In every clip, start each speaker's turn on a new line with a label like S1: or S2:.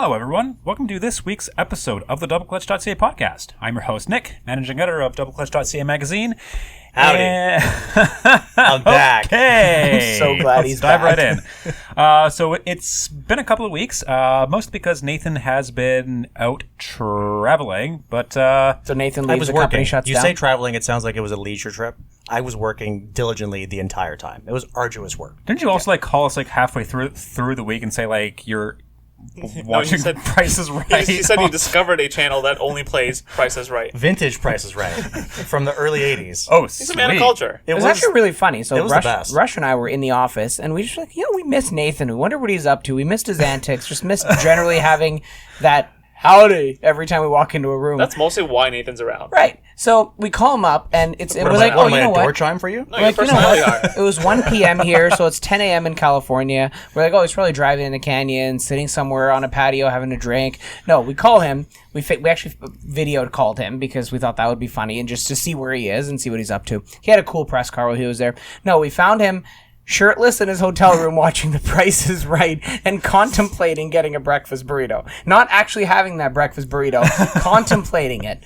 S1: Hello, everyone. Welcome to this week's episode of the DoubleClutch.ca podcast. I'm your host, Nick, managing editor of DoubleClutch.ca magazine.
S2: Howdy. I'm back.
S1: Okay.
S2: I'm so glad he's
S1: dive
S2: back.
S1: right in. So it's been a couple of weeks, mostly because Nathan has been out traveling, but...
S3: So Nathan leaves, the company shuts down?
S2: You say traveling, it sounds like it was a leisure trip. I was working diligently the entire time. It was arduous work.
S1: Didn't you also call us halfway through the week and say you're watching Price is Right?
S4: He said he discovered a channel that only plays Price is Right.
S2: Vintage Price is Right from the early 80s.
S1: Oh,
S4: He's a man of culture.
S3: It was actually really funny. So
S2: it was the best.
S3: Rush and I were in the office, and we just we miss Nathan. We wonder what he's up to. We missed his antics. Just missed generally having that howdy every time we walk into a room.
S4: That's mostly why Nathan's around.
S3: Right. So we call him up, and it was
S2: like,
S3: you know
S2: a door
S3: what?
S2: chime for you?
S4: No, your personality are.
S3: It was 1 p.m. here, so it's 10 a.m. in California. We're like, he's probably driving in the canyon, sitting somewhere on a patio having a drink. No, we call him. We actually called him because we thought that would be funny, and just to see where he is and see what he's up to. He had a cool press car while he was there. No, we found him shirtless in his hotel room watching The Price is Right and contemplating getting a breakfast burrito. Not actually having that breakfast burrito, contemplating it.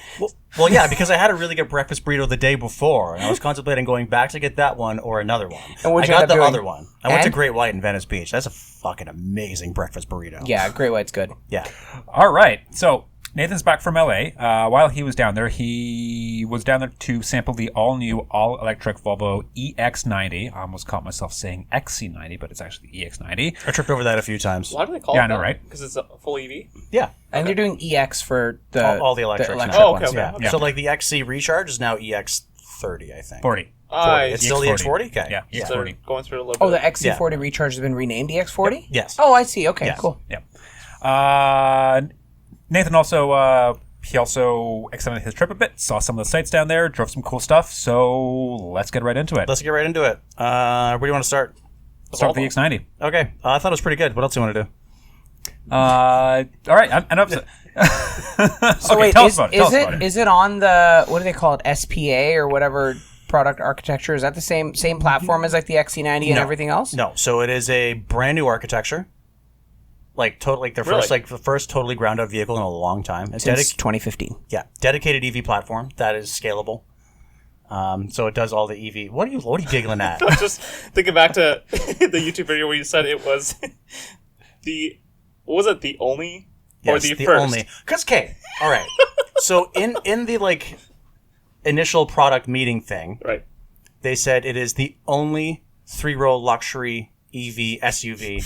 S2: Well, yeah, because I had a really good breakfast burrito the day before, and I was contemplating going back to get that one or another one.
S3: And what'd
S2: I
S3: you
S2: got
S3: end
S2: the
S3: up doing?
S2: other one. I went to Great White in Venice Beach. That's a fucking amazing breakfast burrito.
S3: Yeah, Great White's good.
S2: Yeah.
S1: All right. So Nathan's back from LA. While he was down there, he was down there to sample the all-new, all-electric Volvo EX90. I almost caught myself saying XC90, but it's actually the EX90.
S2: I tripped over that a few times.
S4: Why do they call it
S1: Yeah, I know,
S4: that?
S1: right?
S4: Because it's a full EV?
S2: Yeah.
S3: And they're doing EX for the
S2: All the electrics now.
S4: Oh, okay,
S3: ones.
S4: okay.
S2: Yeah. So like the XC Recharge is now EX30, I think.
S1: 40.
S2: It's still the
S1: EX40.
S2: X40? Okay.
S1: Yeah,
S4: So they're
S1: EX40.
S4: going through a little
S3: Oh,
S4: bit.
S3: the XC40 Recharge has been renamed EX40?
S2: Yes.
S3: Oh, I see. Okay,
S2: Yes.
S3: cool.
S1: Yeah. Nathan also... He also extended his trip a bit, saw some of the sites down there, drove some cool stuff, so let's get right into it.
S2: Let's get right into it. Where do you want to start?
S1: Start with the X90.
S2: Okay. I thought it was pretty good. What else do you want to do?
S1: All right, enough.
S3: So
S1: okay,
S3: wait,
S1: tell us about it.
S3: is it on the, what do they call it, SPA or whatever product architecture? Is that the same platform as like the XC90 and everything else?
S2: No. So it is a brand new architecture. The first totally ground up vehicle in a long time. It's
S3: Since 2015.
S2: Yeah, dedicated EV platform that is scalable. So it does all the EV. What are you giggling at?
S4: I was just thinking back to the YouTube video where you said it was the only or
S2: Yes,
S4: the first?
S2: only. Because all right. So in the initial product meeting thing,
S4: Right.
S2: they said it is the only 3-row luxury EV SUV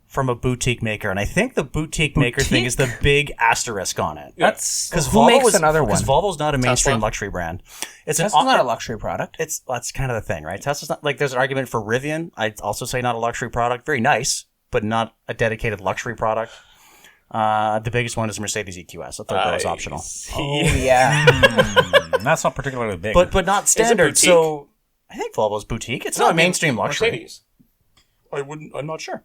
S2: from a boutique maker, and I think the boutique maker thing is the big asterisk on it.
S1: That's
S2: Because
S3: Who makes another one?
S2: Because Volvo's not a mainstream
S4: Tesla?
S2: luxury brand. It's
S3: That's not a luxury product.
S2: That's kind of the thing, right? Tesla's not there's an argument for Rivian. I'd also say not a luxury product. Very nice, but not a dedicated luxury product. The biggest one is Mercedes EQS. The third row is optional,
S3: Oh, yeah.
S1: that's not particularly big.
S2: but not standard.
S4: boutique?
S2: So I think Volvo's boutique. It's not a mainstream luxury.
S4: Mercedes. I'm not sure.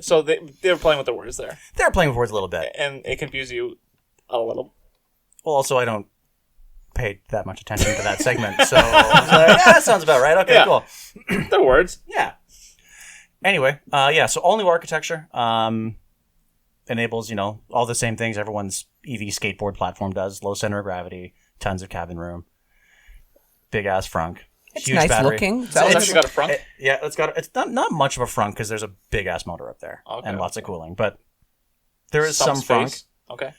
S4: So they were playing with the words there,
S2: They're playing with words a little bit.
S4: and it confused you a little.
S2: Well, also I don't pay that much attention to that segment, so I was like, yeah, that sounds about right. Okay,
S4: Yeah.
S2: cool.
S4: The words.
S2: Yeah. Anyway, so all new architecture enables, all the same things everyone's EV skateboard platform does. Low center of gravity, tons of cabin room, big ass frunk.
S3: It's
S2: huge
S3: nice
S2: battery.
S3: looking.
S4: So it's actually got a front.
S2: It's not much of a frunk because there's a big ass motor up there
S4: Okay.
S2: and lots of cooling, but there is some frunk.
S4: space. Okay.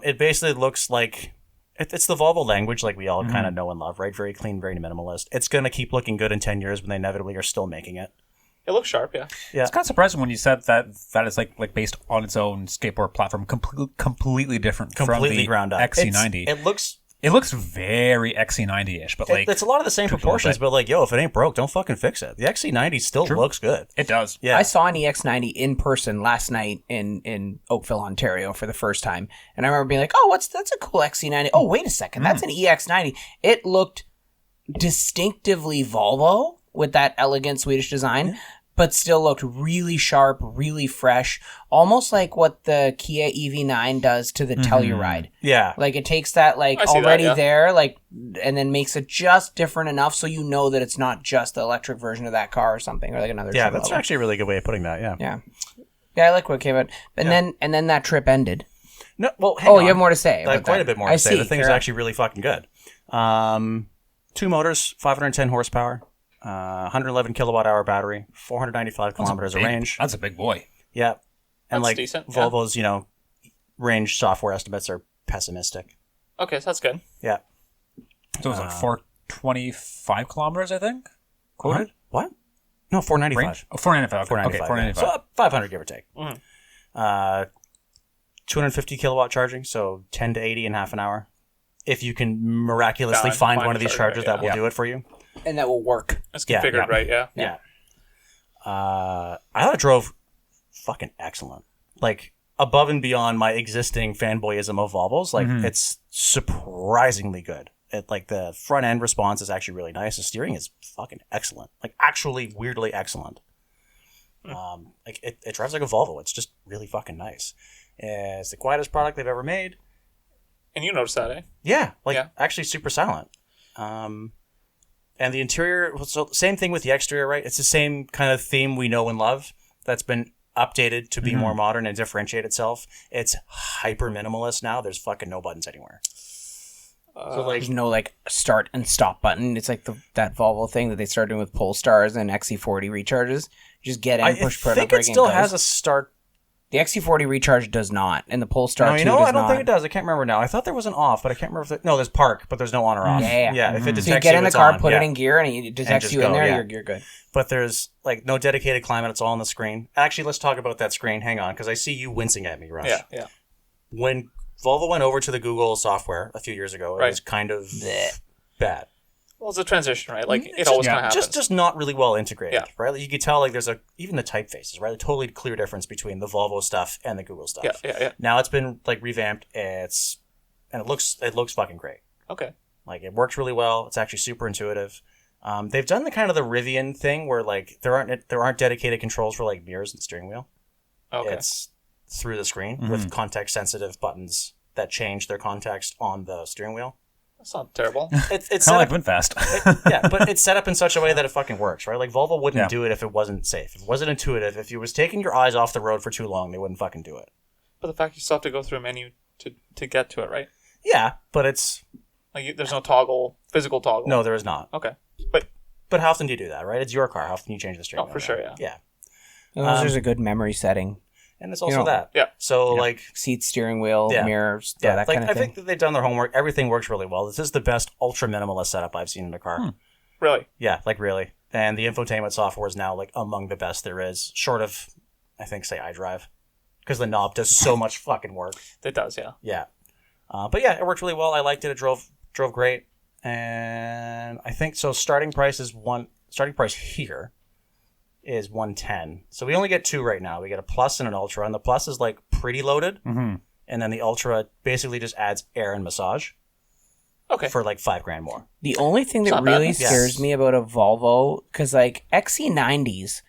S2: It basically looks like it's the Volvo language, like we all kind of know and love, right? Very clean, very minimalist. It's gonna keep looking good in 10 years when they inevitably are still making it.
S4: It looks sharp, yeah.
S1: it's kind of surprising when you said that is like based on its own skateboard platform, completely different from
S2: Completely
S1: the
S2: ground up.
S1: XC90.
S2: It
S1: It looks very XC90-ish, but
S2: it's a lot of the same proportions, but if it ain't broke, don't fucking fix it. The XC90 still looks good.
S1: it does.
S2: Yeah.
S3: I saw an EX90 in person last night in Oakville, Ontario for the first time. And I remember being like, that's a cool XC90. Oh, wait a second. That's an EX90. It looked distinctively Volvo with that elegant Swedish design, but still looked really sharp, really fresh, almost like what the Kia EV9 does to the Telluride.
S2: Yeah.
S3: Like it takes that
S4: I see
S3: already
S4: that, yeah.
S3: there, and then makes it just different enough so you know that it's not just the electric version of that car or something, or like another.
S2: Yeah,
S3: trim
S2: that's
S3: level.
S2: actually a really good way of putting that, yeah.
S3: Yeah. Yeah, I like what came out. And then that trip ended.
S2: No, well, hang on.
S3: You have more to say.
S2: I have
S3: about
S2: quite
S3: that.
S2: a bit more to say.
S3: see.
S2: The thing is
S3: Fair
S2: actually really fucking good. 2 motors, 510 horsepower, 111 kilowatt hour battery, 495 kilometers of range.
S1: That's a big boy.
S2: Yeah. And
S4: That's decent, yeah.
S2: Volvo's, range software estimates are pessimistic.
S4: Okay, so that's good.
S2: Yeah.
S1: So it was like 425 kilometers, I think. Quoted?
S2: What? No, 495.
S1: Range? Oh, 495. Okay,
S2: 495.
S1: okay, 495.
S2: So 500 give or take. 250 kilowatt charging, so 10 to 80 in half an hour. If you can miraculously find one of these chargers that will do it for you.
S3: And that will work.
S4: It's configured right, yeah.
S2: Yeah. I thought it drove fucking excellent. Like, above and beyond my existing fanboyism of Volvos, like, it's surprisingly good. Like, the front end response is actually really nice. The steering is fucking excellent. Like, actually weirdly excellent. Like, it drives like a Volvo. It's just really fucking nice. It's the quietest product they've ever made.
S4: And you noticed that, eh?
S2: Yeah, actually super silent. And the interior, so same thing with the exterior, right? It's the same kind of theme we know and love that's been updated to be more modern and differentiate itself. It's hyper minimalist now. There's fucking no buttons anywhere.
S3: So there's no start and stop button. It's like that Volvo thing that they started doing with Polestars and XC40 recharges. You just get in, push
S2: I think it still has a start.
S3: The XC40 recharge does not, and the Polestar 2
S2: I don't think it does. I can't remember now. I thought there was an off, but I can't remember if no, there's park, but there's no on or off.
S3: Yeah.
S2: If it detects
S3: so you get in the
S2: it's
S3: car,
S2: on,
S3: put it in gear, and it detects you in there. You're good.
S2: But there's no dedicated climate. It's all on the screen. Actually, let's talk about that screen. Hang on, because I see you wincing at me, Rush.
S4: Yeah.
S2: When Volvo went over to the Google software a few years ago, it was kind of bad.
S4: Well, it's a transition, right? Like, it always kind of happens.
S2: Just not really well integrated, right? Like, you could tell, there's even the typefaces, right? A totally clear difference between the Volvo stuff and the Google stuff.
S4: Yeah.
S2: Now it's been, revamped, and it looks fucking great.
S4: Okay.
S2: Like, it works really well. It's actually super intuitive. They've done the kind of the Rivian thing where, there aren't dedicated controls for, mirrors and steering wheel.
S4: Okay.
S2: It's through the screen with context-sensitive buttons that change their context on the steering wheel.
S4: That's not terrible.
S2: It's
S1: kind of like Winfast.
S2: but it's set up in such a way that it fucking works, right? Like, Volvo wouldn't do it if it wasn't safe. If it wasn't intuitive, if you was taking your eyes off the road for too long, they wouldn't fucking do it.
S4: But the fact you still have to go through a menu to get to it, right?
S2: Yeah, but it's...
S4: there's no physical toggle.
S2: No, there is not.
S4: Okay.
S2: But how often do you do that, right? It's your car. How often do you change the steering wheel?
S4: For sure, yeah.
S2: Yeah.
S3: There's a good memory setting.
S2: And it's also that.
S4: Yeah.
S2: So,
S3: seat, steering wheel, mirrors, that kind of thing.
S2: I think that they've done their homework. Everything works really well. This is the best ultra minimalist setup I've seen in a car.
S4: Really?
S2: Yeah, really. And the infotainment software is now, among the best there is, short of, I think, say, iDrive. Because the knob does so much fucking work.
S4: It does, yeah.
S2: Yeah. But yeah, it worked really well. I liked it. It drove great. And I think, so starting price here is 110. So we only get 2 right now. We get a Plus and an Ultra, and the Plus is pretty loaded, and then the Ultra basically just adds air and massage.
S4: Okay.
S2: For $5,000 more.
S3: The only thing that really scares me about a Volvo, because XC90s,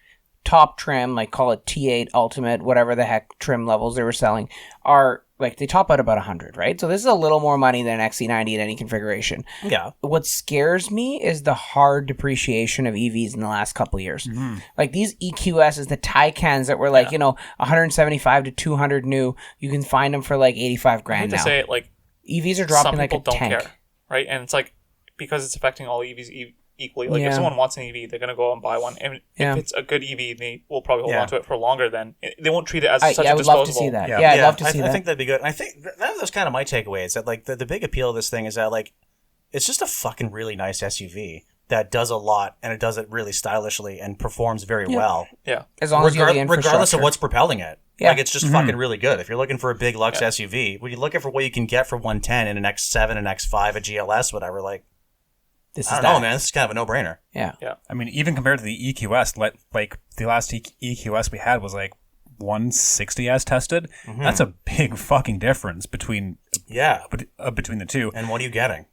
S3: top trim, call it T8 Ultimate, whatever the heck trim levels they were selling, are they top out about 100, right? So this is a little more money than an XC90 in any configuration. Yeah. What scares me is the hard depreciation of EVs in the last couple of years. These EQSs, the Taycans that were 175 to 200 new, you can find them for $85,000 now.
S4: To say it,
S3: EVs are dropping
S4: some people
S3: a tank.
S4: Don't care, right? And it's because it's affecting all EVs equally. If someone wants an EV, they're going to go and buy one. And if it's a good EV, they will probably hold on to it for longer. Then they won't treat it as such a disposable.
S3: I would love to see that. Yeah, I'd love to see that.
S2: I think that'd be good. And I think that was kind of my takeaway. Is that the big appeal of this thing is that it's just a fucking really nice SUV that does a lot, and it does it really stylishly and performs very well.
S4: Yeah,
S3: as long as you have the infrastructure.
S2: Regardless of what's propelling it. Yeah. It's just fucking really good. If you're looking for a big Lux SUV, when you're looking for what you can get for 110 in an X7, an X5, a GLS, whatever, I don't know, man. This is kind of a no-brainer.
S3: Yeah.
S1: I mean, even compared to the EQS, the last EQS we had was 160 as tested. That's a big fucking difference between the two.
S2: And what are you getting?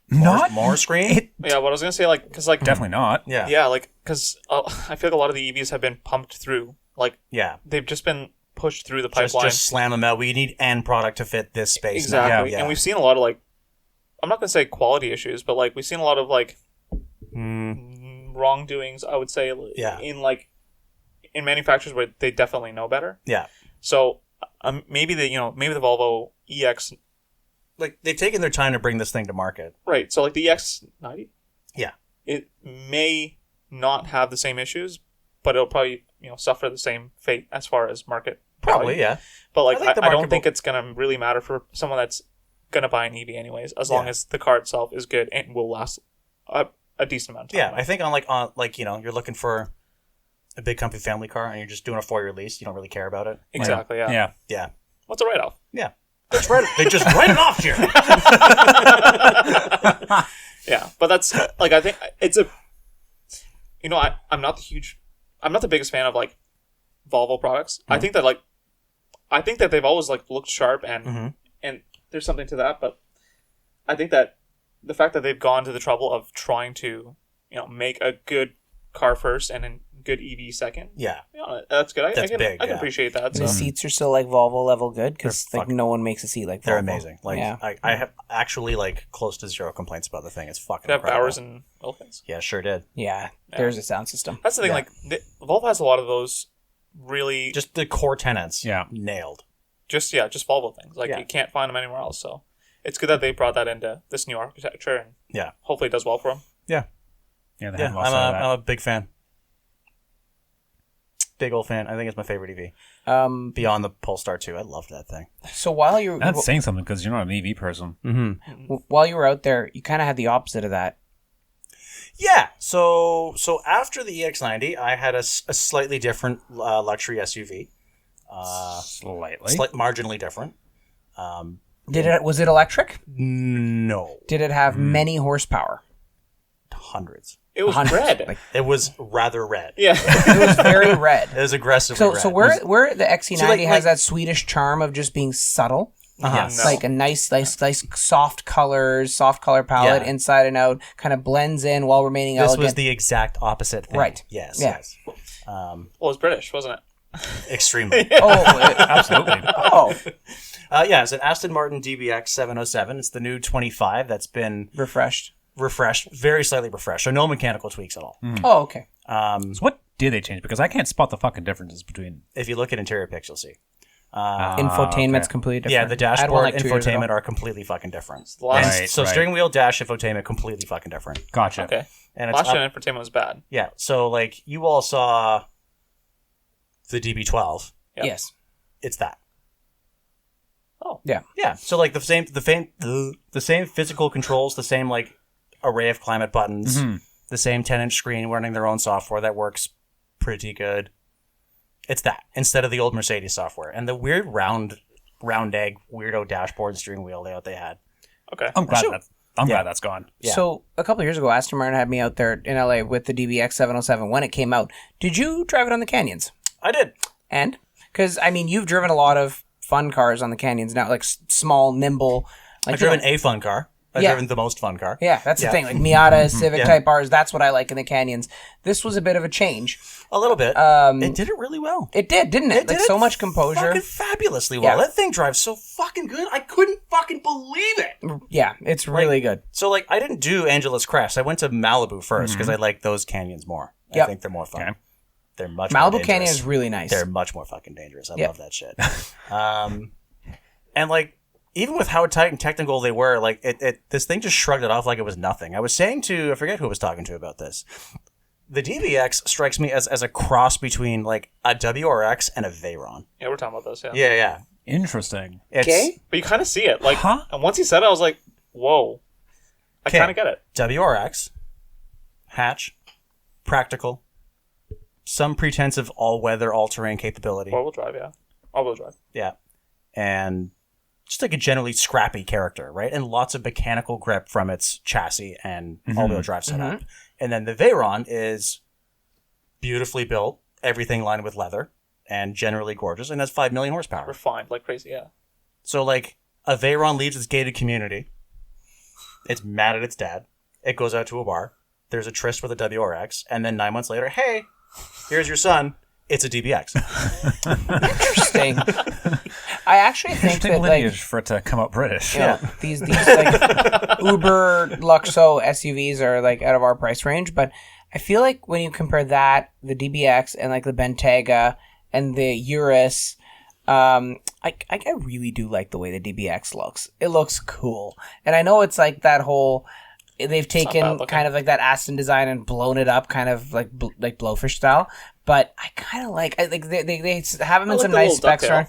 S1: More
S2: screen?
S4: What I was gonna say, because
S1: definitely not.
S4: Yeah, because I feel like a lot of the EVs have been pumped through. They've just been pushed through the pipeline.
S2: Just slam them out. We need end product to fit this space.
S4: Exactly. And we've seen a lot of I'm not gonna say quality issues, but we've seen a lot of wrongdoings. I would say in in manufacturers where they definitely know better.
S2: Yeah.
S4: So maybe the Volvo EX,
S2: Like, they've taken their time to bring this thing to market.
S4: right? So like the EX90,
S2: Yeah.
S4: it may not have the same issues, but it'll probably suffer the same fate as far as market
S2: Probably,
S4: value.
S2: yeah.
S4: But like
S2: I think the
S4: I don't
S2: market
S4: think it's gonna really matter for someone that's gonna buy an EV anyways, as long
S2: Yeah.
S4: as the car itself is good and will last a decent amount of time.
S2: Yeah, I think you're looking for a big comfy family car and you're just doing a 4-year lease. You don't really care about it.
S4: Exactly. Yeah.
S1: Yeah.
S2: Yeah.
S4: What's a write-off?
S2: Yeah. That's right. They just write it off here.
S4: Yeah, but that's like I think it's a. I'm not the biggest fan of like Volvo products.
S2: Mm-hmm.
S4: I think that they've always like looked sharp and there's something to that, but I think that the fact that they've gone to the trouble of trying to make a good car first and a good EV second.
S2: Yeah.
S4: That's good. I can
S2: big,
S4: I can
S2: yeah.
S4: appreciate that.
S3: The
S4: So.
S3: seats are still like Volvo level good because
S2: They're
S3: like no one makes a seat like Volvo.
S2: They're amazing. Like,
S3: yeah.
S2: I have actually like close to zero complaints about the thing. It's fucking
S4: Could have
S2: incredible.
S4: Bowers and Wilkins.
S2: Yeah, sure did.
S3: Yeah, there's a sound system.
S4: That's the thing.
S2: Yeah.
S4: Like Volvo has a lot of those really
S2: Just the core tenets.
S1: Yeah.
S2: Nailed.
S4: just Volvo things. Like
S2: Yeah.
S4: you can't find them anywhere else. So it's good that they brought that into this new architecture, and
S2: Yeah.
S4: hopefully it does well for them.
S2: Yeah.
S1: Yeah, they
S2: Yeah.
S1: have lost of that.
S2: I'm a big fan. Big old fan. I think it's my favorite EV. Beyond the Polestar 2. I loved that thing.
S3: So while you
S1: That's saying something because you're not an EV person.
S3: while you were out there, you kind of had the opposite of that.
S2: Yeah. So after the EX90, I had a slightly different luxury SUV.
S1: Slightly.
S2: Marginally different.
S3: Was it electric?
S2: No.
S3: Did it have many horsepower?
S2: Hundreds.
S4: It was red.
S2: It was rather red.
S4: Yeah.
S3: It was very red.
S2: It was aggressively
S3: So
S2: red.
S3: so where the XC90 has
S2: like-
S3: that Swedish charm of just being subtle.
S2: Yes.
S4: No.
S3: Like a nice soft color palette
S2: Yeah.
S3: inside and out, kind of blends in while remaining
S2: This
S3: elegant.
S2: was the exact opposite thing.
S3: Right.
S2: Yes.
S3: Yeah.
S2: Yes.
S4: Well, it was British, wasn't it?
S2: Extremely.
S1: Absolutely.
S2: Yeah, it's an Aston Martin DBX 707. It's the new 25 that's been
S3: refreshed.
S2: very slightly refreshed. So no mechanical tweaks at all.
S3: Oh, okay.
S1: So what did they change? Because I can't spot the fucking differences between.
S2: If you look at interior pics, you'll see.
S3: Infotainment's completely
S2: Yeah,
S3: different.
S2: the
S3: I had one
S2: dashboard,
S3: like 2 years ago.
S2: infotainment are completely fucking different.
S4: Last-
S2: And so steering wheel, dash, infotainment, completely fucking different.
S1: Gotcha.
S4: Okay.
S2: And it's
S4: Last
S2: up-
S4: gen infotainment was bad.
S2: yeah. So like you all saw the DB12.
S4: Yep.
S3: Yes.
S2: It's that.
S4: Oh.
S3: Yeah.
S2: Yeah. So like the same physical controls, the same like array of climate buttons, the same 10-inch screen running their own software that works pretty good. It's that instead of the old Mercedes software and the weird round egg weirdo dashboard steering wheel layout they had.
S4: Okay.
S1: I'm glad
S2: Sure.
S1: glad that's gone.
S2: Yeah.
S3: So a couple of years ago, Aston Martin had me out there in LA with the DBX 707 when it came out. Did you drive it on the Canyons?
S2: I did.
S3: And because I mean, you've driven a lot of fun cars on the Canyons now, like small, nimble. Like
S2: I've driven a fun car. I've
S3: Yeah.
S2: driven the most fun car.
S3: Yeah, that's the
S2: Yeah.
S3: thing. Like Miata, Civic
S2: Yeah.
S3: type bars. That's what I like in the Canyons. This was a bit of a change.
S2: A little bit. It did it really well.
S3: It did, didn't it?
S2: It
S3: Like
S2: did
S3: so
S2: it
S3: much composure.
S2: Fucking fabulously well.
S3: Yeah.
S2: That thing drives so fucking good. I couldn't fucking believe it.
S3: Yeah, it's really good.
S2: So like I didn't do Angeles Crest. I went to Malibu first because I like those canyons more. I
S3: Yep.
S2: think they're more fun.
S1: Okay.
S2: They're much more
S3: Malibu
S2: dangerous.
S3: Canyon is really nice.
S2: They're much more fucking dangerous. I
S3: Yep.
S2: love that shit. And like even with how tight and technical they were, like this thing just shrugged it off like it was nothing. I was saying to I forget who I was talking to about this. The DBX strikes me as a cross between like a WRX and a Veyron.
S4: Yeah, we're talking about this. Yeah.
S2: Yeah.
S1: Interesting.
S2: It's
S3: Okay.
S4: But you kind of see it. Like,
S1: Huh?
S4: and once he said it, I was like, whoa. I
S2: Okay.
S4: kind of get it.
S2: WRX, hatch, practical, some pretense of all-weather, all-terrain capability.
S4: Four-wheel drive, yeah. All-wheel drive.
S2: Yeah. And just like a generally scrappy character, right? And lots of mechanical grip from its chassis and all-wheel drive setup. And then the Veyron is beautifully built, everything lined with leather, and generally gorgeous, and has 5 million horsepower.
S4: Refined like crazy, yeah.
S2: So like a Veyron leaves its gated community. It's mad at its dad. It goes out to a bar. There's a tryst with a WRX, and then 9 months later, hey, here's your son. It's a DBX.
S3: Interesting. I actually think
S1: Interesting
S3: that like
S1: lineage for it to come out British.
S3: you know, these like Uber Luxo SUVs are like out of our price range, but I feel like when you compare that, the DBX, and like the Bentayga and the Urus, I really do like the way the DBX looks. It looks cool. And I know it's like that whole... They've taken kind of like that Aston design and blown it up, kind of like Blowfish style. But I kind of like they have them in some nice specs. I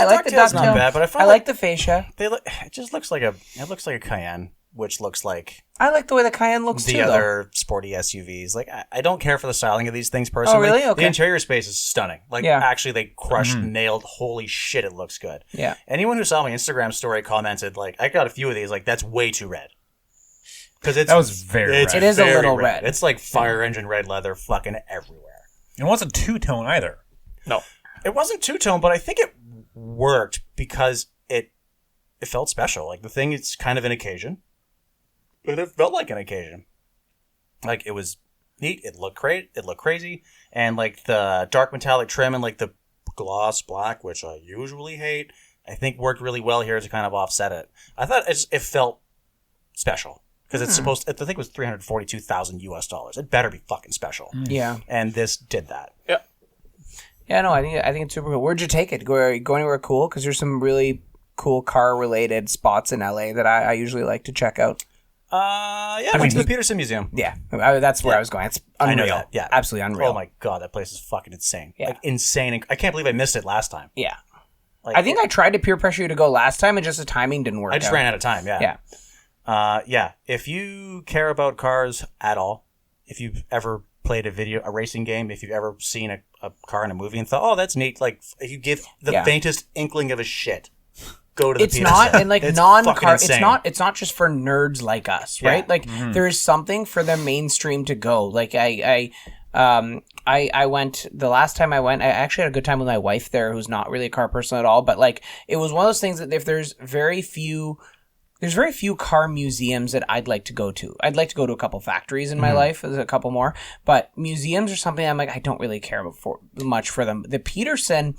S3: like the ducktail.
S2: Not bad, but I
S3: like the fascia.
S2: It just looks like a Cayenne, which looks like
S3: I like the way the Cayenne looks
S2: the
S3: too.
S2: other sporty SUVs. Like I don't care for the styling of these things personally.
S3: Oh, really? Okay.
S2: The interior space is stunning. Like actually, they crushed, nailed. Holy shit, it looks good.
S3: Yeah.
S2: Anyone who saw my Instagram story commented like, I got a few of these. Like that's way too red. Because
S1: that was very red.
S3: It is a little red.
S2: It's like fire engine red leather fucking everywhere.
S1: It wasn't two-tone either.
S4: No.
S2: It wasn't two-tone, but I think it worked because it felt special. Like the thing is kind of an occasion, but it felt like an occasion. Like it was neat. It looked great. It looked crazy. And like the dark metallic trim and like the gloss black, which I usually hate, I think worked really well here to kind of offset it. I thought it felt special. Because it's supposed to, I think it was $342,000 US. It better be fucking special.
S3: Yeah.
S2: And this did that.
S4: Yeah.
S3: Yeah, no, I think it's super cool. Where'd you take it? Go anywhere cool? Because there's some really cool car-related spots in LA that I usually like to check out.
S2: I went to the Petersen Museum.
S3: Yeah, that's where I was going. It's unreal.
S2: I know that. Yeah.
S3: Absolutely unreal.
S2: Oh my God, that place is fucking insane.
S3: Yeah.
S2: Like insane. I can't believe I missed it last time.
S3: Yeah.
S2: Like,
S3: I think I tried to peer pressure you to go last time, and just the timing didn't work
S2: I just ran out of time, yeah.
S3: Yeah.
S2: If you care about cars at all, if you've ever played a racing game, if you've ever seen a car in a movie and thought, oh, that's neat, like if you give the faintest inkling of a shit, go to the Petersen.
S3: It's not, and like
S2: it's
S3: non-car,
S2: insane.
S3: it's not just for nerds like us, right? Like there is something for the mainstream to go. Like I went the last time I went. I actually had a good time with my wife there, who's not really a car person at all. But like, it was one of those things that if there's very few car museums that I'd like to go to. I'd like to go to a couple factories in my life. There's a couple more, but museums are something I'm like, I don't really care much for them. The Petersen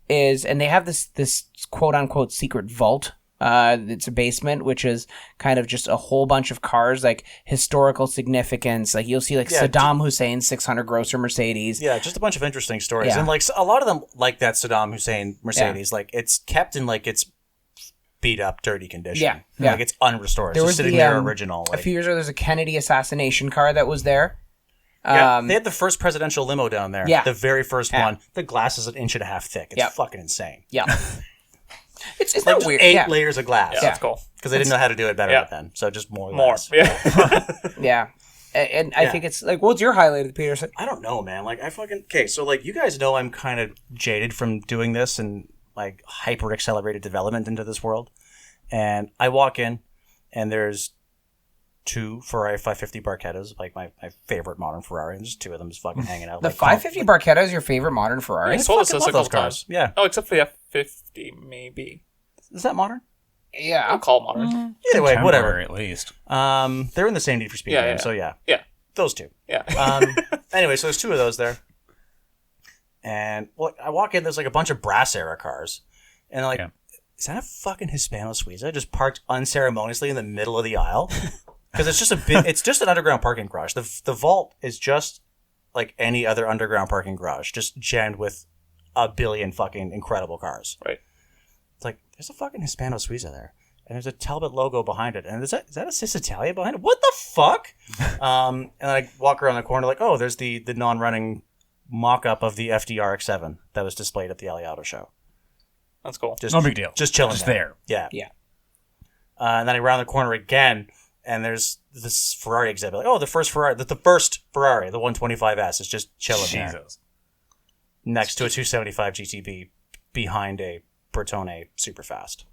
S3: is, and they have this quote unquote secret vault. It's a basement, which is kind of just a whole bunch of cars, like historical significance. Like you'll see like Saddam Hussein's 600 Grosser Mercedes.
S2: Yeah, just a bunch of interesting stories.
S3: Yeah.
S2: And like a lot of them, like that Saddam Hussein Mercedes, like it's kept in like its beat up, dirty condition.
S3: Yeah, yeah.
S2: Like it's unrestored.
S3: There
S2: It's
S3: was
S2: just sitting there original.
S3: A few years ago, there's a Kennedy assassination car that was there.
S2: They had the first presidential limo down there.
S3: Yeah.
S2: The very first one. The glass is 1.5 inches thick. It's fucking insane.
S3: Yeah. It's
S2: like
S3: not
S2: just
S3: weird.
S2: 8 layers of glass.
S4: Yeah, that's cool.
S2: Because they didn't know how to do it better back then. So just more glass.
S4: Yeah.
S3: Yeah. And I think it's like, what's your highlight of the Petersen?
S2: I don't know, man. Like okay, so like you guys know I'm kind of jaded from doing this and like hyper accelerated development into this world. And I walk in, and there's 2 Ferrari 550 Barchettas, like my favorite modern Ferrari, and just 2 of them just fucking hanging out.
S3: The
S2: like,
S3: 550 Barchetta is your favorite modern Ferrari?
S4: I told us this a couple
S2: those cars.
S4: times.
S2: Yeah.
S4: Oh, except for the F50, maybe.
S2: Is that modern?
S3: Yeah.
S4: I'll call it modern.
S2: Either way, whatever.
S1: At least.
S2: They're in the same Need for Speed game, so yeah.
S4: Yeah.
S2: Those 2.
S4: Yeah.
S2: Anyway, so there's 2 of those there. And well, I walk in, there's like a bunch of brass era cars. And like, is that a fucking Hispano Suiza just parked unceremoniously in the middle of the aisle? Because it's just it's just an underground parking garage. The vault is just like any other underground parking garage, just jammed with a billion fucking incredible cars.
S4: Right.
S2: It's like, there's a fucking Hispano Suiza there. And there's a Talbot logo behind it. And is that a Cis Italia behind it? What the fuck? And I walk around the corner like, oh, there's the non-running mock-up of the FDRX7 that was displayed at the LA Auto Show.
S4: That's cool.
S2: Just,
S1: No big deal.
S2: Just chilling
S1: Just there.
S2: Yeah.
S3: Yeah.
S2: And then I round the corner again, and there's this Ferrari exhibit. Like, oh, the first Ferrari, the Ferrari, the 125S, is just chilling there.
S1: Jesus.
S2: Next to a 275 GTB behind a Bertone Superfast.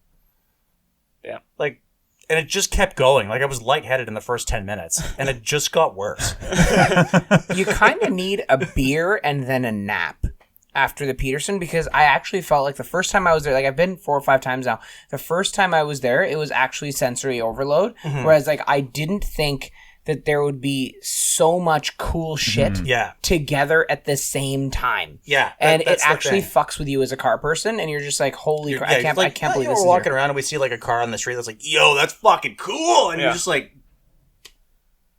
S4: Yeah.
S2: Like, and it just kept going. Like, I was lightheaded in the first 10 minutes, and it just got worse.
S3: You kind of need a beer and then a nap after the Petersen, because I actually felt like the first time I was there, like I've been 4 or 5 times now, the first time I was there, it was actually sensory overload. Whereas like I didn't think that there would be so much cool shit together at the same time.
S2: Yeah.
S3: And it actually fucks with you as a car person, and you're just like, holy crap, I can't believe this is
S2: we're walking
S3: here.
S2: around and we see like a car on the street that's like, yo, that's fucking cool. And you're just like,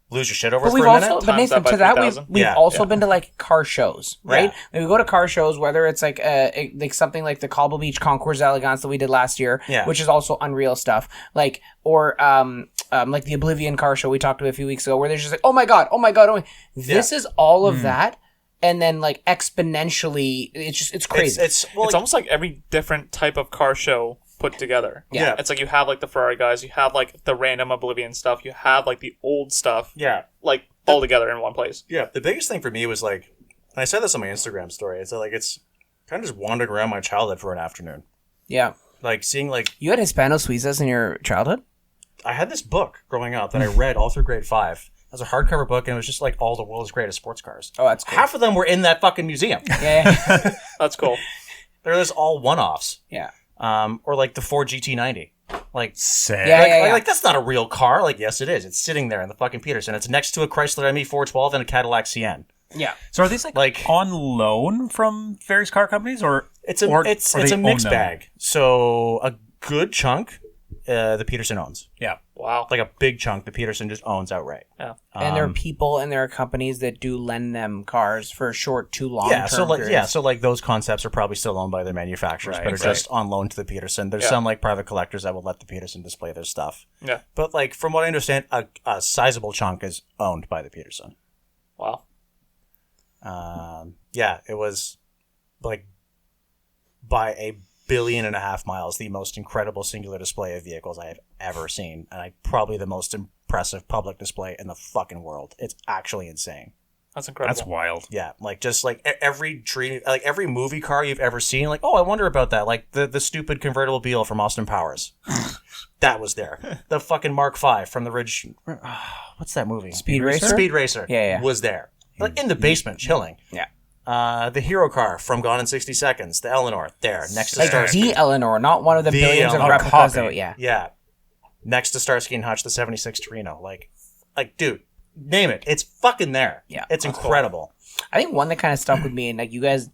S2: lose your shit over
S3: But
S2: for
S3: we've
S2: a minute.
S3: also, but
S4: Times
S3: Nathan,
S4: that by
S3: to that
S4: 3,000.
S3: we've
S2: Yeah,
S3: also
S2: yeah.
S3: been to like car shows, right?
S2: Yeah.
S3: And we go to car shows, whether it's like something like the Cobble Beach Concours Elegance that we did last year,
S2: Yeah.
S3: which is also unreal stuff, like or like the Oblivion car show we talked about a few weeks ago, where there's just like, oh my god, this is all of that, and then like exponentially, it's crazy.
S2: It's
S4: almost like every different type of car show put together.
S2: Yeah.
S4: It's like you have like the Ferrari guys, you have like the random Oblivion stuff, you have like the old stuff,
S2: yeah.
S4: like all together in one place.
S2: Yeah, the biggest thing for me was like, and I said this on my Instagram story. It's like it's kind of just wandering around my childhood for an afternoon,
S3: yeah.
S2: like seeing like
S3: You had Hispano Suizas in your childhood?
S2: I had this book growing up that I read all through grade 5. It was a hardcover book, and it was just like all the world's greatest sports cars.
S3: Oh, that's cool.
S2: Half of them were in that fucking museum.
S3: Yeah,
S4: That's cool.
S2: They're just all one-offs,
S3: yeah.
S2: or like the Ford GT90. Like,
S1: Sick.
S3: Yeah,
S2: like,
S3: yeah, yeah.
S2: like that's not a real car. Like, yes, it is. It's sitting there in the fucking Petersen. It's next to a Chrysler ME412 and a Cadillac CN.
S3: Yeah.
S1: So are these like on loan from various car companies, or
S2: It's a
S1: or
S2: it's
S1: they
S2: a
S1: own
S2: mixed
S1: them?
S2: bag. So a good chunk, the Petersen owns.
S1: Yeah.
S4: Wow.
S2: Like a big chunk, the Petersen just owns outright.
S4: Yeah.
S3: And there are people and there are companies that do lend them cars for short to long
S2: Yeah,
S3: term periods.
S2: so like those concepts are probably still owned by their manufacturers,
S1: Right,
S2: but are
S1: right.
S2: just on loan to the Petersen. There's
S4: Yeah.
S2: some like private collectors that will let the Petersen display their stuff.
S4: Yeah.
S2: But like from what I understand, a sizable chunk is owned by the Petersen.
S4: Wow.
S2: Yeah, it was like by 1.5 billion miles, the most incredible singular display of vehicles I have ever seen, and probably the most impressive public display in the fucking world. It's actually insane.
S4: That's incredible.
S1: That's wild.
S2: Yeah, like just like every dream, like every movie car you've ever seen. Like, oh, I wonder about that. Like the stupid convertible Beetle from Austin Powers, that was there. The fucking Mark V from the Ridge. What's that movie?
S3: Speed Racer?
S2: Speed Racer.
S3: Yeah.
S2: Was there. Like in the basement, chilling.
S3: Yeah.
S2: The hero car from Gone in 60 Seconds, the Eleanor, there next to
S3: Like
S2: Starsky.
S3: the Eleanor, not one of the
S2: The
S3: billions of
S2: Eleanor
S3: replicas.
S1: copy.
S3: That, yeah.
S2: Yeah, next to Starsky and Hutch, the 76 Torino. Like, dude, name it. It's fucking there.
S3: Yeah.
S2: It's incredible.
S3: I think one that kind of stuck with me, and like you guys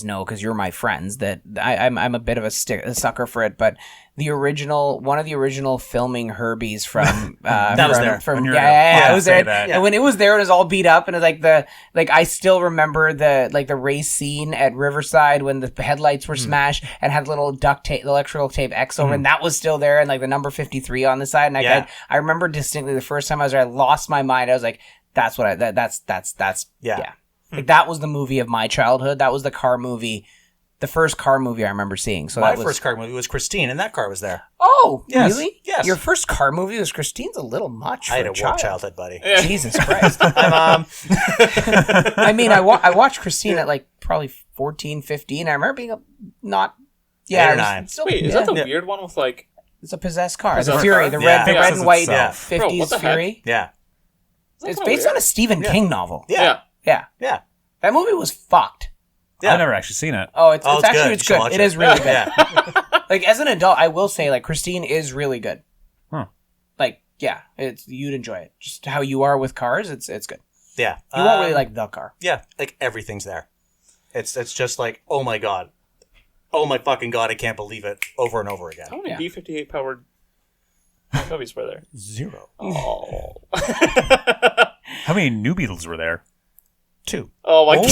S3: know because you're my friends that I'm a bit of a sucker for it, but one of the original filming Herbies from
S2: That was there.
S3: from
S1: When you were
S3: yeah,
S1: there.
S3: it was
S1: Say
S3: there,
S1: that.
S3: and when it was there, it was all beat up, and it's like I still remember the race scene at Riverside when the headlights were smashed and had little duct tape, electrical tape X over, and that was still there, and like the number 53 on the side, and
S2: Yeah.
S3: I remember distinctly the first time I was there, I lost my mind. I was like, that's
S2: Yeah.
S3: Like that was the movie of my childhood. That was the car movie, the first car movie I remember seeing. So
S2: My
S3: that was
S2: first car movie was Christine, and that car was there.
S3: Oh,
S2: Yes,
S3: really?
S2: yes.
S3: Your first car movie was Christine's a little much for
S2: I had
S3: a
S2: a
S3: child.
S2: warped childhood, buddy.
S3: Jesus Christ.
S2: Hi, Mom.
S3: I mean, I watched Christine at like probably 14, 15. I remember being not
S2: 8 or
S3: it was
S2: 9.
S3: still-
S4: Wait, is
S3: yeah.
S4: that the weird one with like?
S3: It's a possessed car.
S4: Possessed
S3: the Fury,
S4: car?
S3: the
S2: Yeah.
S3: red,
S2: Yeah,
S3: and white
S2: yeah.
S3: 50s
S4: Bro, what the heck?
S3: Fury.
S2: Yeah.
S4: Is that
S3: It's
S4: kinda
S3: based
S4: weird?
S3: on a Stephen King novel.
S2: Yeah.
S3: Yeah.
S2: Yeah.
S3: That movie was fucked.
S2: Yeah.
S1: I've never actually seen it.
S3: Oh, it's
S2: Oh, it's
S3: actually
S2: good.
S3: it's
S2: You should
S3: good.
S2: watch
S3: It
S2: it.
S3: is really good.
S2: Yeah.
S3: Like as an adult, I will say like Christine is really good.
S1: Huh.
S3: Like yeah, you'd enjoy it. Just how you are with cars, it's good.
S2: Yeah.
S3: You won't really like the car.
S2: Yeah. Like everything's there. It's just like, oh my God. Oh my fucking God, I can't believe it. Over and over again.
S4: How many
S3: Yeah.
S4: B58 powered movies were there?
S2: 0.
S4: Oh.
S1: How many New Beetles were there?
S2: 2.
S4: Oh my god.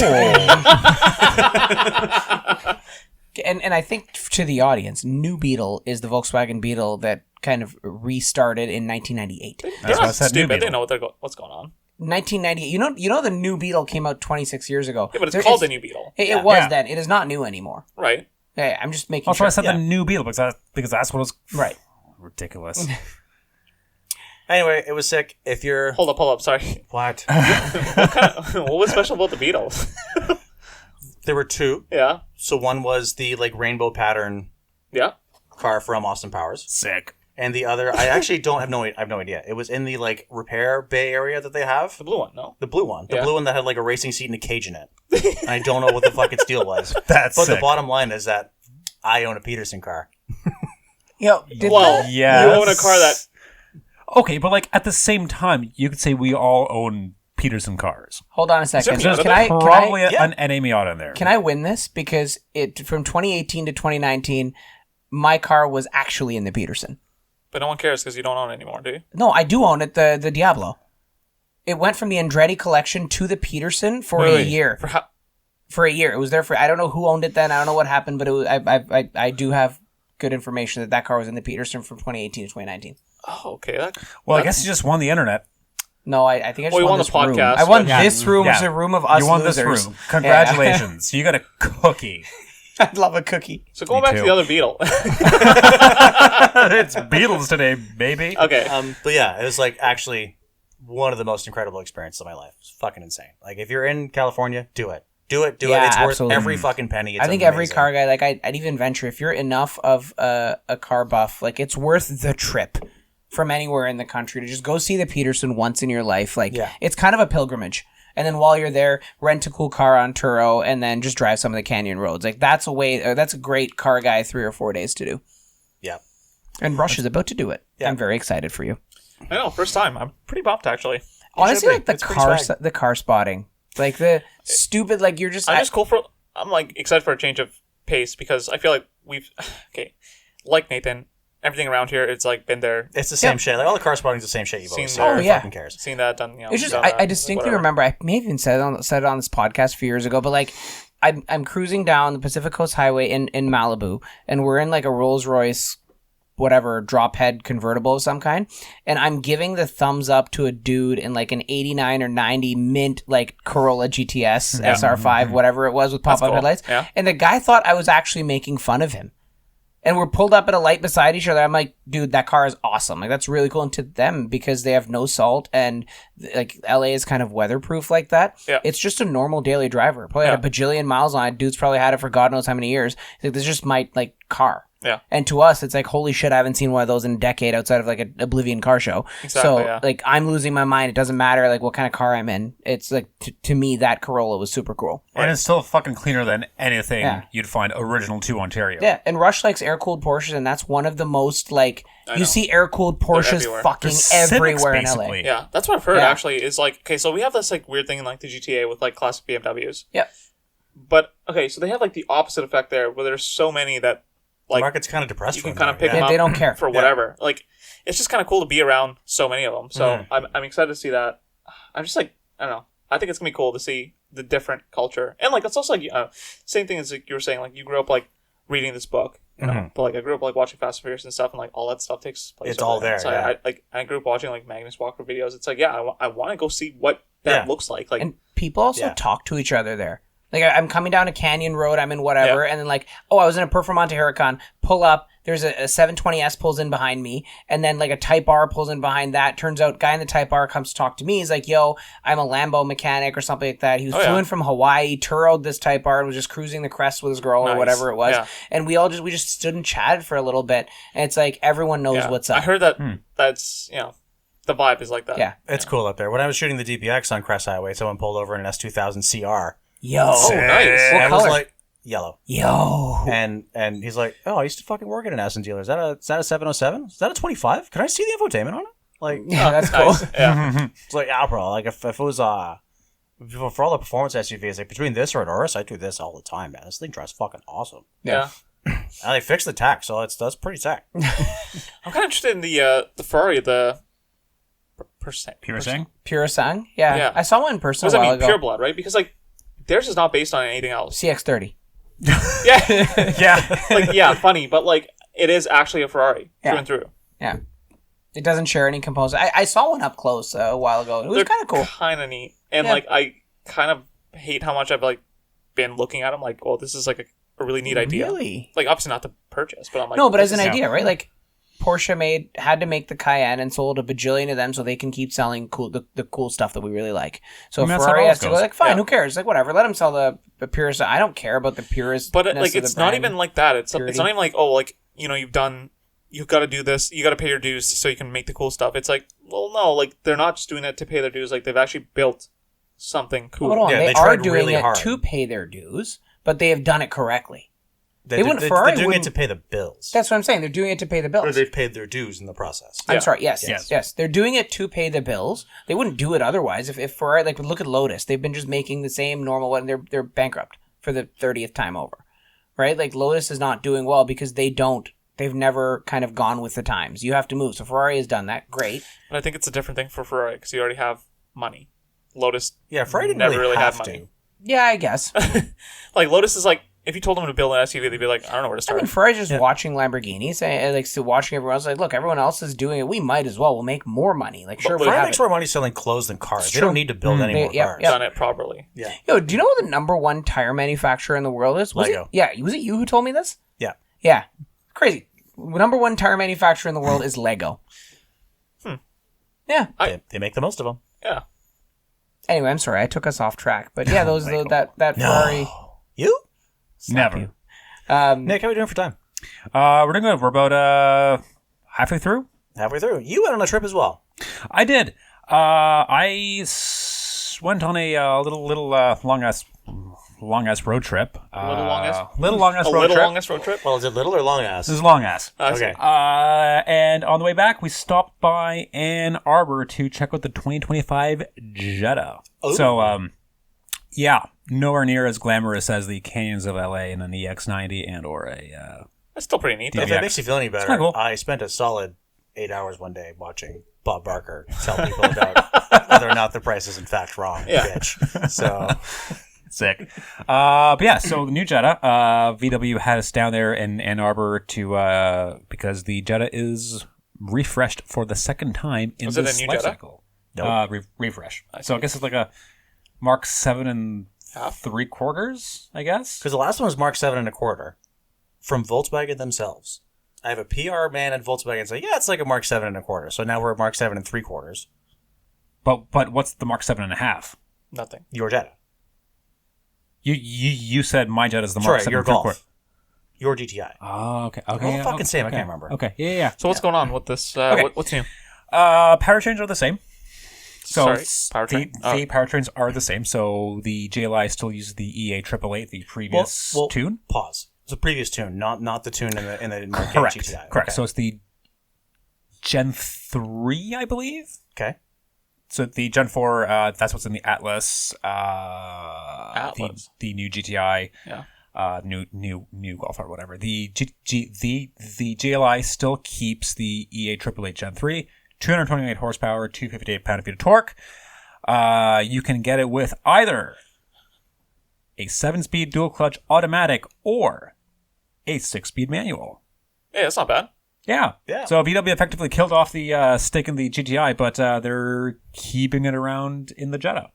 S3: And I think to the audience, New Beetle is the Volkswagen Beetle that kind of restarted in 1998.
S4: They're
S1: That's why I
S4: not
S1: said New
S4: stupid. They
S1: Beetle.
S4: know what's going on.
S3: 1998. You know the New Beetle came out 26 years ago.
S4: Yeah, but it's
S3: There
S4: called
S3: is-
S4: the New Beetle.
S3: It was
S1: Yeah.
S3: then. It is not new anymore.
S4: Right.
S3: Yeah, I'm just making
S1: Also,
S3: sure.
S1: I said
S2: Yeah.
S1: the New Beetle because that's what was
S3: Right.
S1: ridiculous.
S2: Anyway, it was sick. If you're...
S4: Hold up. Sorry.
S2: What?
S4: What was special about the Beatles?
S2: There were 2.
S4: Yeah.
S2: So one was the like rainbow pattern
S4: Yeah.
S2: car from Austin Powers.
S1: Sick.
S2: And the other, I actually I have no idea. It was in the like repair bay area that they have.
S4: The blue one, no?
S2: The blue one. The
S4: Yeah.
S2: blue one that had like a racing seat and a cage in it. And I don't know what the fuck its deal was.
S1: That's
S2: But
S1: sick.
S2: the bottom line is that I own a Petersen car.
S3: Yo,
S4: Well,
S1: Yes.
S4: you own a car that...
S1: Okay, but like at the same time, you could say we all own Petersen cars.
S3: hold on a second.
S4: there
S3: Can
S4: Miata
S3: I
S1: Probably
S2: yeah.
S1: an NA Miata in there.
S3: can I win this because it from 2018 to 2019, my car was actually in the Petersen.
S4: But no one cares because you don't own it anymore, do you?
S3: No, I do own it. The Diablo. It went from the Andretti collection to the Petersen for
S4: Wait,
S3: a year. For a year. It was there for, I don't know who owned it then. I don't know what happened, but it was, I do have good information that car was in the Petersen from 2018 to 2019.
S4: Oh, okay.
S1: Well, I guess you just won the internet.
S3: No, I think I just
S4: Well, you
S3: won
S4: won
S3: this
S4: the podcast,
S3: room. I won
S1: but-
S3: this room,
S1: Yeah.
S3: which is a room of us
S1: You won
S3: losers.
S1: this room. Congratulations. You got a cookie.
S3: I'd love a cookie.
S4: So going
S1: Me
S4: back to
S1: too.
S4: the other Beetle.
S1: It's Beatles today, baby.
S4: Okay.
S2: But yeah, it was like actually one of the most incredible experiences of my life. It's fucking insane. Like if you're in California, do it. Do it.
S3: Yeah,
S2: It's worth
S3: absolutely.
S2: every fucking penny. It's
S3: I think every
S2: amazing.
S3: car guy, like I'd even venture, if you're enough of a car buff, like it's worth the trip from anywhere in the country to just go see the Petersen once in your life. Like
S2: Yeah.
S3: it's kind of a pilgrimage. And then while you're there, rent a cool car on Turo and then just drive some of the canyon roads. Like that's a great car guy 3 or 4 days to do.
S2: Yeah.
S3: And Rush is about to do it.
S2: Yeah.
S3: I'm very excited for you.
S4: I know, first time. I'm pretty pumped, actually.
S3: Honestly,
S2: be.
S3: like the
S2: It's pretty
S3: car,
S2: swag.
S3: the car spotting, like the stupid, like you're just.
S4: I'm just cool for... I'm, like, excited for a change of pace because I feel like we've... Okay. Like Nathan, everything around here, it's, like, been there,
S2: It's the same shit. Like all the car spotting's the same shit you've always
S4: Seen
S2: seen.
S4: there.
S3: Oh, yeah.
S2: Fucking cares.
S4: seen that, done, you know...
S3: It's just
S4: done
S3: I
S4: that,
S3: distinctly
S4: whatever.
S3: remember I may have even said it on this podcast a few years ago, but like I'm cruising down the Pacific Coast Highway in Malibu, and we're in like a Rolls Royce, whatever drop head convertible of some kind, and I'm giving the thumbs up to a dude in like an 89 or 90 mint like Corolla GTS SR5 whatever it was with pop up
S4: cool.
S3: headlights,
S4: Yeah.
S3: and the guy thought I was actually making fun of him. And we're pulled up at a light beside each other. I'm like, dude, that car is awesome. Like, that's really cool. And to them, because they have no salt and, like, LA is kind of weatherproof like that,
S4: Yeah.
S3: it's just a normal daily driver. Probably had a bajillion miles on it. Dude's probably had it for God knows how many years. Like, this is just my, like, car.
S4: Yeah.
S3: And to us, it's like, holy shit, I haven't seen one of those in a decade outside of, like, an Oblivion car show.
S4: Exactly,
S3: so,
S4: yeah.
S3: like, I'm losing my mind. It doesn't matter, like, what kind of car I'm in. It's, like, to me, that Corolla was super cool.
S1: And it's still fucking cleaner than anything
S3: Yeah.
S1: you'd find original to Ontario.
S3: Yeah, and Rush likes air-cooled Porsches, and that's one of the most, like, you
S4: know.
S3: see air-cooled Porsches
S4: everywhere.
S3: fucking
S1: The Civics,
S3: everywhere in LA.
S1: basically.
S4: Yeah, that's what I've heard,
S3: Yeah.
S4: actually, is like... Okay, so we have this, like, weird thing in, like, the GTA with, like, classic BMWs.
S3: Yep.
S4: But, okay, so they have, like, the opposite effect there, where there's so many that,
S2: The
S4: like...
S2: market's kind of depressed.
S4: You
S2: for
S4: can
S2: them
S4: kind of
S2: there,
S4: pick
S2: yeah.
S4: them up
S3: They don't care.
S4: for whatever. Like, it's just kind of cool to be around so many of them. So
S2: Mm-hmm.
S4: I'm excited to see that. I'm just like, I don't know. I think it's gonna be cool to see the different culture, and like it's also like same thing as like you were saying. Like you grew up like reading this book, you know, but like I grew up like watching Fast and Furious and stuff, and like all that stuff takes place.
S2: It's
S4: over
S2: all there,
S4: So
S2: yeah.
S4: I grew up watching like Magnus Walker videos. It's like I want to go see what that
S2: Yeah.
S4: looks like. Like
S3: And people also
S2: Yeah.
S3: talk to each other there. Like, I'm coming down a canyon road, I'm in whatever, and then like, oh, I was in a Performante Huracan, pull up, there's a 720S pulls in behind me, and then like a Type R pulls in behind that. Turns out, guy in the Type R comes to talk to me. He's like, yo, I'm a Lambo mechanic or something like that. He was flew in from Hawaii, Turoed this Type R, and was just cruising the crest with his girl or
S4: Nice.
S3: whatever it was.
S4: Yeah.
S3: And we just stood and chatted for a little bit, and it's like, everyone knows what's up.
S4: I heard that that's the vibe is like that.
S3: Yeah.
S2: It's cool up there. When I was shooting the DBX on Crest Highway, someone pulled over in an S2000 CR.
S3: Yo.
S4: Oh, nice.
S3: What
S2: And I
S3: color?
S2: was like, yellow.
S3: Yo.
S2: And he's like, oh, I used to fucking work at an Aston dealer. Is that a 707? Is that a 25? Can I see the infotainment on it? Like,
S3: Yeah, that's cool.
S4: Nice. Yeah.
S2: it's like, yeah, bro. Like, if it was for all the performance SUVs, like between this or an Urus, I do this all the time, man. This thing drives fucking awesome.
S4: Yeah.
S2: And they fixed the tach, so that's pretty sick.
S4: I'm kind of interested in the Ferrari, the
S1: Petersen?
S3: Pure Sang? Yeah.
S4: Yeah.
S3: I saw one in person
S4: What
S3: a
S4: does that
S3: while
S4: mean?
S3: ago.
S4: Pure blood, right? Because like theirs is not based on anything else.
S3: CX-30.
S4: Yeah.
S1: Yeah.
S4: Like yeah, funny, but like it is actually a Ferrari
S3: Yeah.
S4: through and through.
S3: Yeah. It doesn't share any components. I saw one up close a while ago. It was kind of cool.
S4: Kind of neat, and
S3: Yeah.
S4: like I kind of hate how much I've like been looking at them. Like, oh, this is like a really neat idea.
S3: Really?
S4: Like, obviously not to purchase, but I'm like,
S3: No, but
S4: this
S3: as an
S4: is-
S3: idea, right? Like, Porsche had to make the Cayenne and sold a bajillion of them so they can keep selling the cool stuff that we really like. So
S1: I mean, that's how it
S3: Ferrari
S1: always
S3: has to go
S1: goes.
S3: like, fine,
S4: Yeah.
S3: who cares? Like, whatever. Let them sell the purest. I don't care about the purest.
S4: But like, it's not even like that. It's
S3: Purity.
S4: not even like, oh, like you've got to do this. You got to pay your dues so you can make the cool stuff. It's like, well, no, like they're not just doing that to pay their dues. Like they've actually built something cool.
S3: Hold on,
S2: Yeah,
S3: they
S2: they
S3: are
S2: tried
S3: doing
S2: really
S3: it
S2: hard.
S3: to pay their dues, but they have done it correctly.
S2: They
S3: wouldn't-
S2: they're
S3: Ferrari
S2: doing it
S3: wouldn't-
S2: to pay the bills.
S3: That's what I'm saying. They're doing it to pay the bills.
S2: Or they've paid their dues in the process.
S3: I'm
S4: Yeah.
S3: sorry. Yes,
S1: Yes.
S3: yes. They're doing it to pay the bills. They wouldn't do it otherwise. If Ferrari, like, look at Lotus, they've been just making the same normal one. They're bankrupt for the 30th time over, right? Like, Lotus is not doing well because they've never kind of gone with the times. You have to move. So Ferrari has done that. Great.
S4: But I think it's a different thing for Ferrari because you already have money. Lotus,
S2: Yeah, Ferrari didn't
S4: never really
S2: have
S4: had money.
S2: to.
S3: Yeah, I guess.
S4: Like Lotus is like, if you told them to build an SUV, they'd be like, I don't know where to
S3: I
S4: start.
S3: mean, Ferrari's just watching Lamborghinis and like still watching everyone else. Like, look, everyone else is doing it. We might as well. We'll make more money. Like, sure, we
S2: Ferrari
S3: have
S2: makes
S3: it.
S2: more money selling clothes than cars. They
S3: true.
S2: don't need to build any more
S3: Yep,
S2: cars.
S3: yep.
S4: Done it properly.
S2: Yeah.
S3: Yo, do you know what the number one tire manufacturer in the world is? Was
S2: Lego.
S3: It, yeah, was it you who told me this?
S2: Yeah.
S3: Yeah, crazy. Number one tire manufacturer in the world is Lego. Yeah.
S2: They make the most of them.
S4: Yeah.
S3: Anyway, I'm sorry, I took us off track, but yeah, those that Ferrari.
S2: You?
S1: Never.
S3: you.
S2: Nick, how are we doing for time?
S1: We're doing good. We're about halfway through.
S2: Halfway through. You went on a trip as well.
S1: I did. I went on a little long ass road trip.
S4: Little long ass?
S1: Little long ass
S4: A
S1: road
S4: little
S1: trip.
S4: longest road trip?
S2: Well, is it little or long ass?
S1: This is long ass.
S2: Okay.
S1: And on the way back, we stopped by Ann Arbor to check out the 2025 Jetta.
S2: Ooh.
S1: So, yeah, nowhere near as glamorous as the canyons of LA and an EX90 and or a.
S4: That's still pretty neat, though.
S2: If
S1: Yeah.
S2: it makes you feel any better,
S1: kinda cool.
S2: I spent a solid 8 hours one day watching Bob Barker tell people about whether or not the price is in fact wrong,
S4: Yeah.
S2: bitch. So,
S1: Sick. But yeah, so the new Jetta, VW had us down there in Ann Arbor to because the Jetta is refreshed for the second time in
S4: Was it a
S1: this
S4: new
S1: life
S4: Jetta?
S1: cycle.
S2: Nope.
S1: Refresh. So I guess it's like a Mark 7 and
S4: Half?
S1: 3/4, I guess.
S2: because the last one was Mark 7.25 from Volkswagen themselves. I have a PR man at Volkswagen say, yeah, it's like a Mark 7.25. So now we're at Mark 7.75.
S1: But what's the Mark 7.5?
S4: Nothing.
S2: Your Jetta.
S1: You said my Jetta is the Mark
S2: Sorry,
S1: 7
S2: your
S1: and 3/4.
S2: Golf. Your GTI.
S1: Oh, okay. Okay.
S2: Well,
S1: yeah,
S2: fucking
S1: okay,
S2: same, I
S1: okay.
S2: can't remember.
S1: Okay. Yeah.
S4: So what's going on with this?
S1: Okay.
S4: What's new?
S1: Powertrains are the same. So
S4: Sorry,
S1: it's-
S4: powertrain?
S1: The powertrains are the same. So the GLI still uses the EA888, the previous
S2: Well,
S1: tune.
S2: Pause. It's a previous tune, not the tune in the Mark 8
S1: Correct.
S2: GTI.
S1: Correct.
S2: Okay.
S1: So it's the Gen 3, I believe.
S2: Okay.
S1: So the Gen 4, that's what's in the Atlas.
S4: Atlas.
S1: The new GTI.
S4: Yeah.
S1: New Golf or whatever. The the GLI still keeps the EA888 Gen 3, 228 horsepower, 258 pound-feet of torque. You can get it with either a 7-speed dual-clutch automatic or a 6-speed manual.
S4: Yeah, that's not bad.
S1: Yeah.
S2: Yeah.
S1: So VW effectively killed off the stick in the GTI, but they're keeping it around in the Jetta.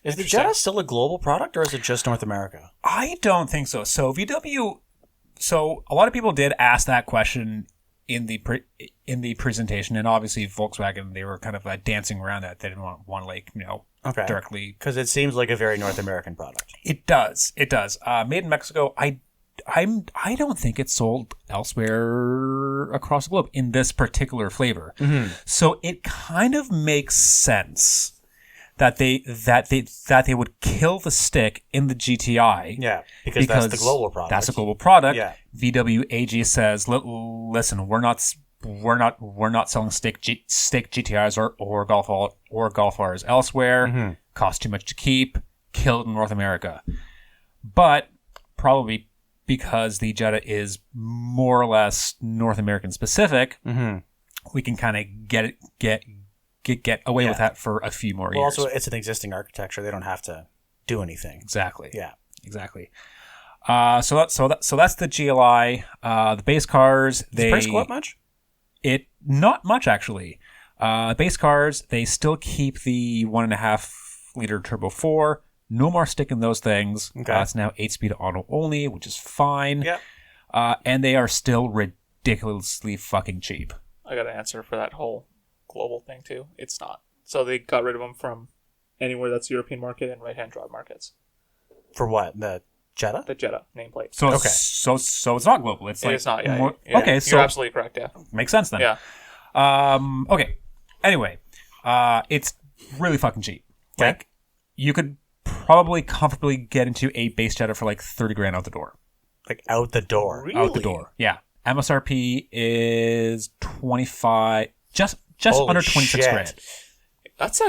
S2: Is the Jetta still a global product, or is it just North America?
S1: I don't think so. So VW. So a lot of people did ask that question in the presentation, and obviously Volkswagen, they were kind of dancing around that. They didn't want like
S2: Okay.
S1: directly.
S2: Because it seems like a very North American product.
S1: It does. It does. Made in Mexico. I don't think it's sold elsewhere across the globe in this particular flavor.
S2: Mm-hmm.
S1: So it kind of makes sense that they would kill the stick in the GTI.
S2: Yeah, because that's the global product.
S1: That's a global product.
S2: Yeah.
S1: VW AG says, listen, we're not selling stick GTIs or Golf Rs elsewhere.
S2: Mm-hmm.
S1: Cost too much to keep. Killed in North America. But probably because the Jetta is more or less North American specific,
S2: Mm-hmm.
S1: we can kind of get away with that for a few more
S2: Well,
S1: years.
S2: also, it's an existing architecture. They don't have to do anything.
S1: Exactly.
S2: Yeah.
S1: Exactly. So that's the GLI. The base cars,
S2: Does the price go up much?
S1: It not much actually. Base cars, they still keep the 1.5 liter turbo 4. No more stick in those things.
S2: Okay.
S1: It's now 8-speed auto only, which is fine.
S2: Yeah.
S1: And they are still ridiculously fucking cheap.
S4: I got an answer for that whole global thing too. It's not. So they got rid of them from anywhere that's European market and right-hand drive markets.
S2: For what? The Jetta?
S4: The Jetta nameplate.
S1: So
S2: Okay.
S1: so it's not global. It's like
S4: It's not. Yeah.
S1: more-
S4: yeah.
S1: Okay,
S4: You're
S1: so
S4: absolutely correct. Yeah.
S1: makes sense then.
S4: Yeah.
S1: Okay. Anyway, it's really fucking cheap.
S2: Okay.
S1: Like, you could probably comfortably get into a base Jetta for like 30 grand out the door.
S2: Like out the door.
S4: Really?
S1: Out the door. Yeah. MSRP is 25, just
S2: Holy
S1: under 26
S2: shit.
S1: grand.
S4: That's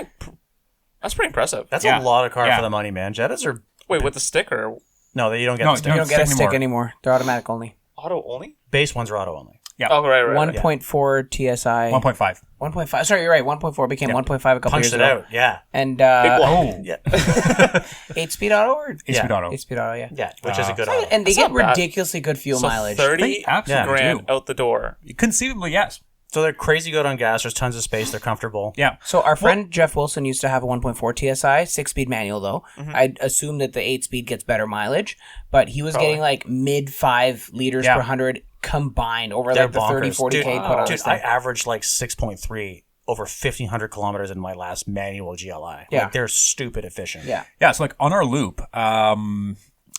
S4: pretty impressive.
S2: That's
S1: Yeah.
S2: a lot of car
S1: Yeah.
S2: for the money, man. Jettas are...
S4: Wait, with the sticker,
S2: No, you don't get
S1: No,
S2: the stick.
S3: You don't get a
S1: stick
S3: stick anymore. They're automatic only.
S4: auto only?
S2: Base ones are auto only.
S1: Yeah.
S4: Oh, right.
S3: 1.4 TSI.
S1: 1.5.
S3: 1.5. Sorry, you're right. 1.4 became 1.5 a couple
S2: Punched
S3: years
S2: it
S3: ago.
S2: out. Yeah.
S3: And
S1: Oh.
S2: Yeah.
S3: 8-speed auto or
S1: 8-speed auto.
S3: 8-speed auto, yeah.
S2: Yeah. Which is a good auto.
S3: And they
S4: That's
S3: get
S4: not bad.
S3: ridiculously good fuel
S4: So
S3: mileage.
S4: 30
S1: They absolutely
S4: grand
S1: do.
S4: out the door.
S1: Conceivably, yes.
S2: So they're crazy good on gas. There's tons of space. They're comfortable.
S1: Yeah.
S3: So our friend Jeff Wilson used to have a 1.4 TSI, 6-speed manual though.
S4: Mm-hmm.
S3: I'd assume that the 8-speed gets better mileage, but he was getting like mid 5 liters
S1: Yeah.
S3: per 100 combined over
S2: They're
S3: like the 30,
S2: bonkers.
S3: 40K
S2: Dude,
S3: put on
S2: dude,
S3: this
S2: I
S3: thing.
S2: averaged like 6.3 over 1,500 kilometers in my last manual GLI.
S3: Yeah.
S2: Like, they're stupid efficient.
S3: Yeah.
S1: Yeah, so like on our loop,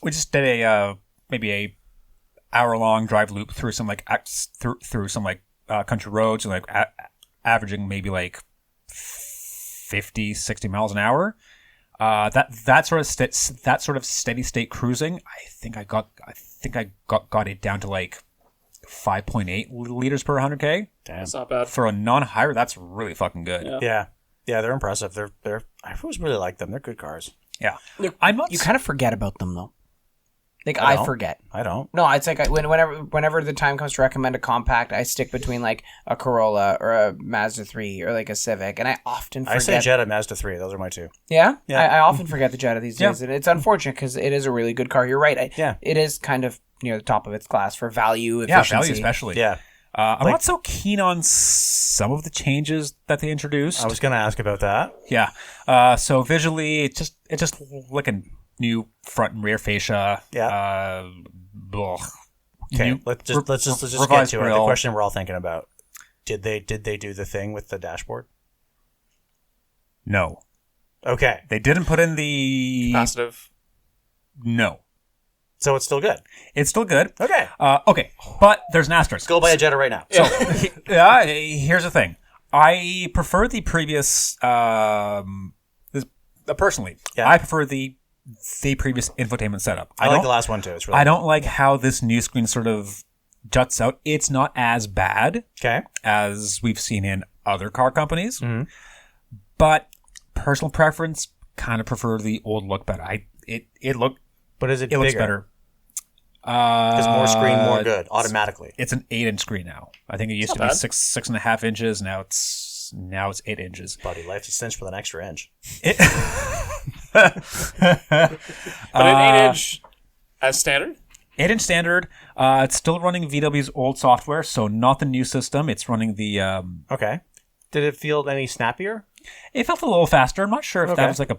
S1: we just did a maybe a hour-long drive loop through some like through some like country roads and like averaging maybe like 50, 60 miles an hour. That sort of steady state cruising, I think I got it down to like 5.8 liters per 100K.
S2: Damn.
S4: That's not bad.
S1: For a non-hybrid, that's really fucking good.
S4: Yeah.
S2: Yeah, they're impressive. They're I always really like them. They're good cars.
S1: Yeah. I'm not.
S3: You kind of forget about them though. Like
S2: I
S3: I
S2: don't.
S3: forget.
S2: I don't.
S3: No, it's like whenever the time comes to recommend a compact, I stick between like a Corolla or a Mazda 3 or like a Civic, and I often forget.
S2: I say Jetta, Mazda 3. Those are my two.
S3: Yeah?
S2: Yeah.
S3: I often forget the Jetta these
S1: Yeah.
S3: days, and it's unfortunate because it is a really good car. You're right.
S2: Yeah.
S3: It is kind of near the top of its class for value,
S1: Yeah,
S3: efficiency.
S1: value especially.
S2: Yeah.
S1: I'm not so keen on some of the changes that they introduced.
S2: I was going to ask about that.
S1: Yeah. So visually, it's just like a new front and rear fascia.
S2: Yeah.
S1: Ugh.
S2: Okay,
S1: New-
S2: let's just get
S1: revised
S2: to it. The
S1: grille.
S2: question we're all thinking about: Did they do the thing with the dashboard?
S1: No,
S2: Okay,
S1: they didn't put in the.
S4: Positive.
S1: No,
S2: so it's still good.
S1: it's still good.
S2: Okay,
S1: Okay, but there's an asterisk.
S2: go buy a Jetta right now.
S1: So here's the thing. I prefer the previous. Personally,
S2: Yeah.
S1: I prefer the previous infotainment setup.
S2: I like
S1: don't-
S2: the last one too. It's really
S1: I don't like how this new screen sort of juts out. It's not as bad
S2: okay.
S1: as we've seen in other car companies,
S2: Mhm.
S1: but personal preference, kind of prefer the old look better. It
S2: But is it
S1: looks
S2: bigger?
S1: better.
S2: Is more screen more good automatically?
S1: It's an 8-inch screen now. I think it used to
S4: not
S1: be
S4: bad.
S1: 6.5 inches. Now it's 8 inches.
S2: Buddy, life's a cinch with an extra inch.
S4: But an 8-inch as standard?
S1: 8-inch standard. It's still running VW's old software, so not the new system. It's running the.
S2: Okay. Did it feel any snappier?
S1: It felt a little faster. I'm not sure if that
S2: Okay.
S1: was like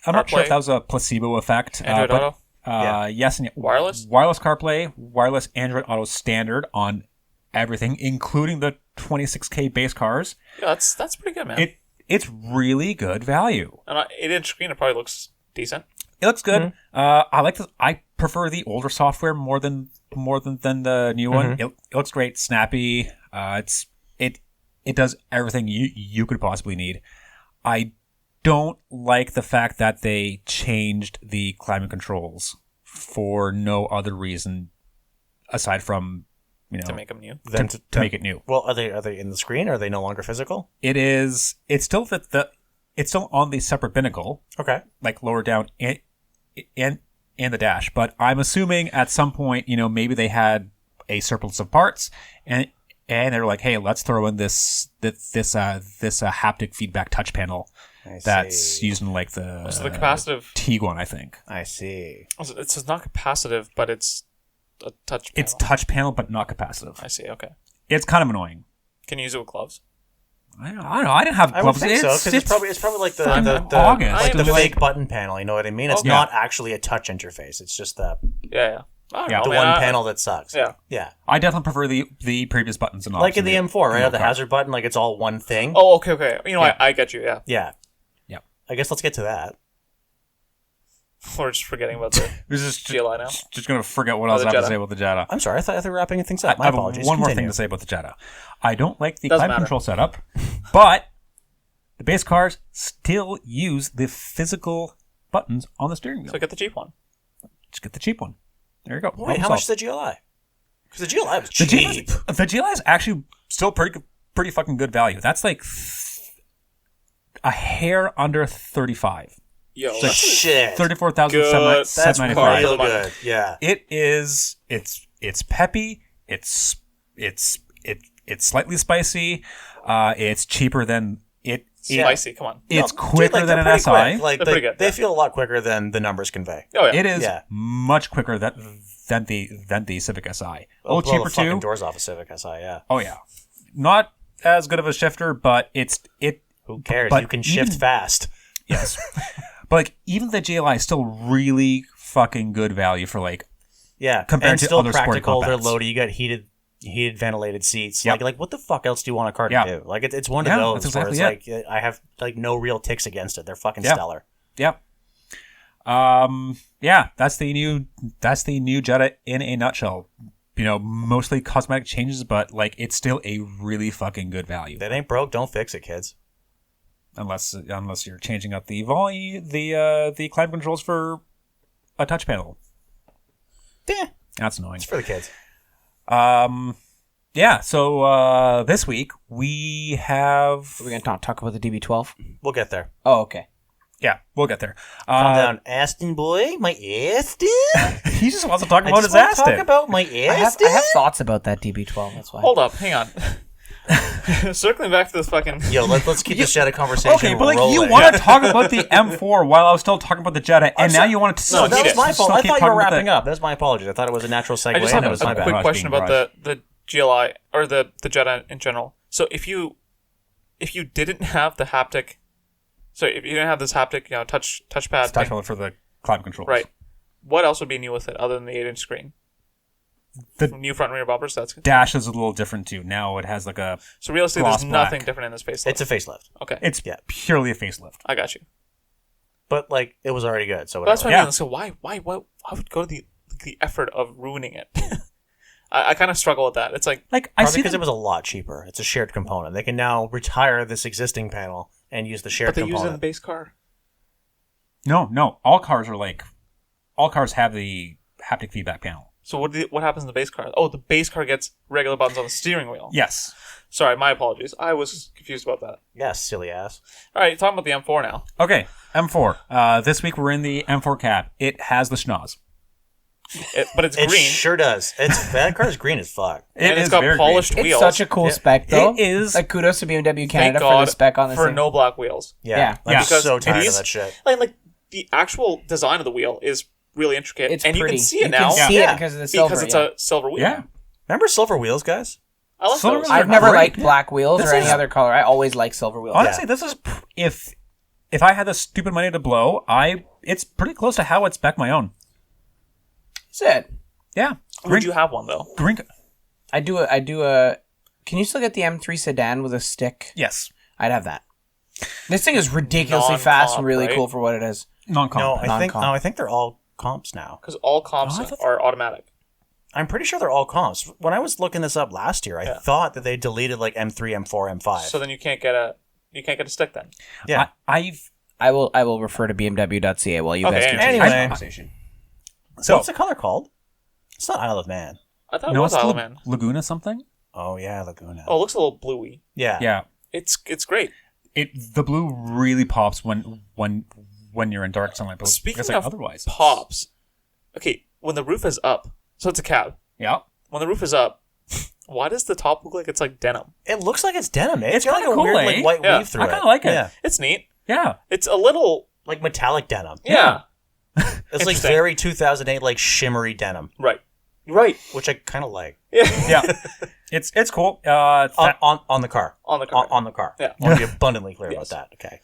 S1: I'm not sure if
S4: CarPlay?
S1: that was a placebo effect.
S4: Android
S1: but,
S4: Auto?
S1: Yes, and
S4: Wireless?
S1: wireless CarPlay, wireless Android Auto standard on everything, including the 26K base cars.
S4: Yeah, that's pretty good, man.
S1: It's really good value.
S4: And an 8-inch screen, it probably looks decent.
S1: It looks good.
S2: Mm-hmm.
S1: I like this. I prefer the older software more than the new one.
S2: Mm-hmm.
S1: It looks great, snappy. It does everything you could possibly need. I don't like the fact that they changed the climate controls for no other reason aside from
S4: To make them new.
S1: to make it new.
S2: Well, are they in the screen? Or are they no longer physical?
S1: It's still it's still on the separate binnacle,
S2: Okay.
S1: like lower down and the dash. But I'm assuming at some point, maybe they had a surplus of parts and they're like, hey, let's throw in this haptic feedback touch panel
S2: I
S1: that's
S2: see.
S1: using like the
S4: So the capacitive,
S1: Tiguan, I think.
S2: I see.
S4: it's not capacitive, but it's a touch panel.
S1: It's touch panel, but not capacitive.
S4: I see, okay.
S1: It's kind of annoying.
S4: Can you use it with gloves?
S1: I don't know. I didn't have
S2: I would
S1: gloves.
S2: think so because it's probably like the
S1: August.
S2: like the
S4: I am
S2: fake button panel. You know what I mean? It's
S4: Okay.
S2: not actually a touch interface. It's just the
S4: Yeah. I don't
S1: Yeah.
S4: know,
S2: the
S4: man.
S2: one
S4: I-
S2: panel that sucks.
S4: Yeah.
S2: Yeah.
S1: I definitely prefer the previous buttons and
S2: Like in the M4, right?
S1: No,
S2: The
S1: car.
S2: hazard button, like it's all one thing.
S4: Oh, okay. You know,
S1: Yeah.
S4: I get you, yeah.
S2: Yeah.
S1: Yep.
S2: I guess let's get to that.
S4: We're just forgetting about the
S1: This is
S4: GLI now.
S1: just going to forget what else I
S4: the
S1: have to
S4: Jetta.
S1: say about the Jetta.
S2: I'm sorry. I thought we were wrapping things up.
S1: I
S2: My
S1: have
S2: apologies.
S1: one more thing
S2: Continue.
S1: to say about the Jetta. I don't like the
S4: Doesn't
S1: climate
S4: matter.
S1: control setup, but the base cars still use the physical buttons on the steering wheel.
S4: So get the cheap one.
S1: Just get the cheap one. There you go.
S2: Wait, how much is the GLI? Because the GLI was
S1: The
S2: cheap.
S1: GLI is actually still pretty fucking good value. That's like a hair under 35.
S4: Yo,
S2: Like, shit.
S1: 34,795.
S4: That's
S2: Real
S4: money.
S2: good. Yeah.
S1: It is. It's peppy. It's it's slightly spicy. It's cheaper than it.
S4: Spicy, come on.
S1: It's
S2: No,
S1: quicker
S2: dude,
S1: than
S2: they're
S1: an
S2: pretty
S1: SI.
S2: quick. Like
S4: They're pretty good,
S2: they
S4: yeah.
S2: feel a lot quicker than the numbers convey.
S4: Oh yeah.
S1: It is
S2: Yeah.
S1: much quicker than the Civic SI. A
S2: Blow
S1: little cheaper
S2: the fucking
S1: too.
S2: doors off a Civic SI. Yeah.
S1: Oh yeah, not as good of a shifter, but it.
S2: Who cares?
S1: But
S2: You can shift
S1: even-
S2: fast.
S1: Yes, but like even the GLI is still really fucking good value for like
S2: Yeah.
S1: Compared
S2: and
S1: to
S2: still
S1: other sporty
S2: practical. They're
S1: Corvettes.
S2: loaded. You got heated ventilated seats.
S1: Yep.
S2: Like what the fuck else do you want a car to
S1: Yeah.
S2: do? Like it's one of
S1: Yeah,
S2: those
S1: that's
S2: where
S1: exactly
S2: it's like I have like no real ticks against it. They're fucking
S1: Yeah.
S2: stellar.
S1: Yep. Yeah, that's the new Jetta in a nutshell. You know, mostly cosmetic changes, but like it's still a really fucking good value.
S2: That ain't broke. Don't fix it, kids.
S1: Unless you're changing up the volume, the climate controls for a touch panel.
S2: Yeah,
S1: That's annoying.
S2: it's for the kids.
S1: Yeah. So this week we have.
S3: We're gonna talk about the DB12.
S2: We'll get there.
S3: Oh, okay.
S1: Yeah, we'll get there.
S2: Calm down, Aston boy. My Aston.
S1: He just wants to talk
S2: I
S1: about
S2: just
S1: his
S2: want to talk
S1: Aston.
S2: about my
S3: I have
S2: Aston.
S3: thoughts about that DB12. That's why.
S4: Hold up, hang on. Circling back to this fucking.
S2: Yo, let's keep this Jetta conversation
S1: Okay, but like
S2: rolling.
S1: you want to talk about the M4 while I was still talking about the Jetta, and now you want to.
S2: No,
S4: No,
S2: that
S4: he
S2: was
S4: did.
S2: my fault. I
S1: keep
S2: thought you
S1: talking
S2: were
S1: about
S2: wrapping
S1: the-
S2: up. That's my apologies. I thought it was a natural segue.
S4: I just
S2: and
S4: have
S2: it was
S4: a
S2: my bad.
S4: quick
S1: I was
S4: question
S1: being
S4: about the GLI or the Jetta in general. So if you didn't have the haptic, sorry, if you didn't have this haptic, touchpad
S1: Touch
S4: thing,
S1: for the climate controls.
S4: right? What else would be new with it other than the 8-inch screen?
S1: The
S4: New front and rear bumpers. That's
S1: dash is a little different too. Now it has like a.
S4: so realistically,
S1: gloss
S4: there's nothing
S1: black.
S4: different in this facelift.
S2: It's a facelift,
S4: Okay,
S1: It's
S2: Yeah.
S1: purely a facelift.
S4: I got you.
S2: but like it was already good. So
S4: But that's
S2: whatever.
S4: what I mean. So why would go to the effort of ruining it? I kind of struggle with that. It's like
S1: Like I
S2: Probably
S1: see
S2: because
S1: them,
S2: it was a lot cheaper. It's a shared component. They can now retire this existing panel and use the shared
S4: but they use it in the
S2: component.
S4: base car.
S1: No. All cars have the haptic feedback panel.
S4: So what happens in the base car? Oh, the base car gets regular buttons on the steering wheel.
S1: Yes.
S4: Sorry, my apologies. I was confused about that.
S2: Yes, silly ass.
S4: All right, talking about the M4 now.
S1: Okay. M4. This week we're in the M4 cab. It has the schnoz.
S4: But it's
S2: It
S4: green.
S2: sure does. That car's green as fuck.
S4: And it's
S1: is
S4: got
S1: very
S4: polished
S1: green.
S3: It's
S4: wheels.
S3: such a cool spec, though.
S1: It is.
S3: Like kudos to BMW
S4: Thank
S3: Canada for
S4: God
S3: the spec on this
S4: for
S3: thing.
S4: no black wheels.
S3: Yeah.
S2: I'm
S1: Yeah.
S2: so
S4: Because
S2: tired
S4: these-
S2: of that shit.
S4: Like the actual design of the wheel is really intricate,
S3: It's
S4: and
S3: pretty.
S4: you can see it
S3: You
S4: now
S3: can see
S2: Yeah.
S3: it because of the silver.
S4: because it's
S3: yeah.
S4: a silver wheel.
S1: Yeah.
S2: Remember silver wheels, guys?
S4: I like
S1: Silver
S4: those.
S1: wheels are
S3: I've never
S1: great.
S3: liked black wheels
S1: This
S3: or any
S1: is-
S3: other color. I always like silver wheels.
S1: Honestly, this is if I had the stupid money to blow, it's pretty close to how I'd spec my own.
S3: That's it.
S1: Yeah.
S4: Would you have one though?
S1: Green.
S3: I do a. Can you still get the M3 sedan with a stick?
S1: Yes.
S3: I'd have that. This thing is ridiculously fast and
S4: Non-comp,
S3: really
S4: right?
S3: cool for what it is.
S1: Non-comp.
S2: No, I
S3: Non-comp.
S2: think they're all comps now.
S4: Because all comps
S1: Oh, I thought-
S4: are automatic.
S2: I'm pretty sure they're all comps. When I was looking this up last year, I
S4: Yeah.
S2: thought that they deleted like M3, M4, M5.
S4: So then you can't get a stick then.
S2: yeah.
S3: I will refer to BMW.ca while you
S4: Okay,
S3: guys continue
S2: anyway.
S3: the conversation.
S2: So what's the color called? It's not Isle of Man.
S4: I thought it
S1: No,
S4: was
S1: it's
S4: Isle of Man.
S1: Laguna something.
S2: Oh yeah, Laguna.
S4: Oh, it looks a little bluey.
S2: yeah.
S1: Yeah.
S4: It's great.
S1: The blue really pops when you're in dark sunlight. But
S4: Speaking
S1: it's like
S4: of
S1: otherwise,
S4: pops, okay, when the roof is up, so it's a cab.
S1: Yeah.
S4: When the roof is up, why does the top look like it's like denim?
S2: It looks like it's denim. It's got like
S1: kinda
S2: a
S1: cool,
S2: weird
S1: eh?
S2: like white
S4: Yeah.
S2: weave through
S1: I
S2: it.
S1: kinda like it.
S2: Yeah.
S4: It's neat.
S1: Yeah.
S4: It's a little,
S2: Like metallic denim.
S4: yeah.
S2: It's like
S4: Interesting.
S2: very 2008 like shimmery denim,
S4: Right. Right.
S2: which I kind of like.
S1: Yeah. it's cool.
S2: On the car.
S4: On the car.
S2: On the car.
S4: Yeah.
S2: I want to be abundantly clear
S4: Yes.
S2: about that. Okay.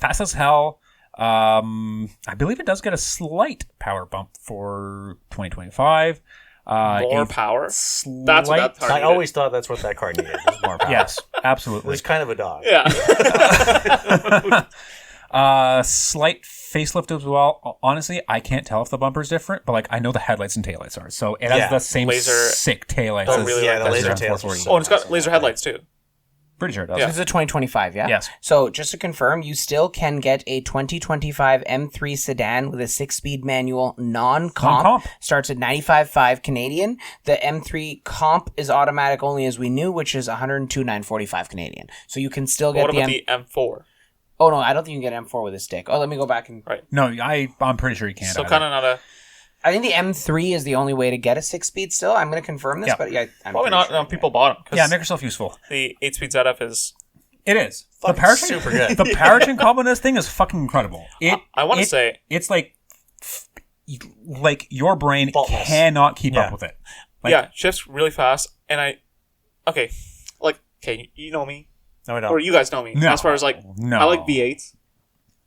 S1: Fast as hell. I believe it does get a slight power bump for 2025.
S4: More
S1: a
S4: Power.
S1: Slight,
S4: That's what that car
S2: I
S4: needed.
S2: always thought that's what that car needed. Was more power.
S1: Yes,
S2: It
S1: absolutely.
S2: was kind of a dog.
S4: Yeah.
S1: Slight facelift as well. Honestly, I can't tell if the bumper's different, but like I know the headlights and taillights are. So it has
S2: Yeah.
S1: the same
S4: Laser-
S1: sick taillights.
S4: Oh,
S1: as
S4: really
S2: yeah,
S4: like
S2: the
S4: that.
S2: laser
S1: Yeah.
S2: tails. are
S1: 440.
S2: so
S4: Oh, and it's got
S2: awesome.
S4: laser headlights too.
S1: Pretty sure it does.
S4: Yeah.
S3: This is a 2025, yeah?
S1: Yes.
S3: So just to confirm, you still can get a 2025 M3 sedan with a 6-speed manual non-comp.
S1: Non-comp.
S3: Starts at 95.5 Canadian. The M3 comp is automatic only as we knew, which is 102,945 Canadian. So you can still
S4: But
S3: get
S4: what
S3: the
S4: about the M4?
S3: Oh no, I don't think you can get M4 with a stick. Oh, let me go back and
S1: No, I'm pretty sure you can't.
S4: So
S1: either.
S4: kind of not a.
S3: I think the M3 is the only way to get a 6-speed still. I'm going to confirm this,
S1: Yeah.
S3: but yeah, I'm
S4: Probably
S3: pretty
S4: not
S3: sure.
S4: enough people bought them.
S1: Yeah, make yourself useful.
S4: The 8-speed ZF is.
S1: It is.
S2: Fucking
S1: powertrain,
S2: super good.
S1: The powertrain combo in this thing is fucking incredible.
S4: I want to say
S1: it's like your brain
S2: Faultless.
S1: cannot keep
S2: Yeah.
S1: up with it.
S4: shifts really fast, and you know me,
S2: No, I
S4: or
S2: don't.
S4: you guys know me.
S1: No.
S4: As far as I like V8s.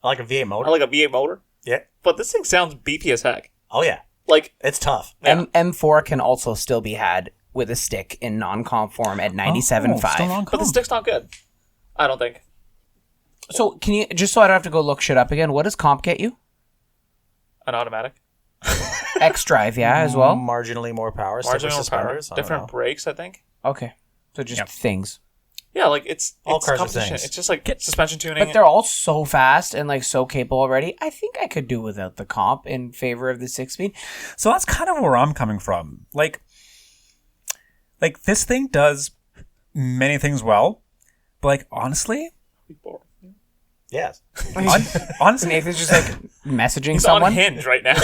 S2: I like a V8 motor.
S4: I like a V8 motor,
S2: Yeah.
S4: but this thing sounds beepy as heck.
S2: Oh, yeah.
S4: Like,
S2: It's tough.
S4: Yeah.
S3: M4 can also still be had with a stick in non-comp form at 97.5.
S1: Still on
S4: but the
S1: comp.
S4: stick's not good. I don't think.
S3: So can you, just so I don't have to go look shit up again, what does comp get you?
S4: An automatic,
S3: X-Drive, yeah, as well?
S2: Marginally more power.
S4: marginally
S2: stiffer
S4: more power,
S2: suspenders, I don't
S4: different
S2: know.
S4: brakes. I think.
S3: Okay. So just
S1: Yep.
S3: things.
S4: Yeah, like it's
S2: All cars are
S4: competition.
S2: things.
S4: It's just like suspension tuning.
S3: But they're all so fast and like so capable already. I think I could do without the comp in favor of the 6-speed.
S1: So that's kind of where I'm coming from. Like this thing does many things well, but like honestly,
S2: Yes.
S1: honestly,
S3: Nathan's just like messaging
S4: He's
S3: someone.
S4: on Hinge right now.
S3: Is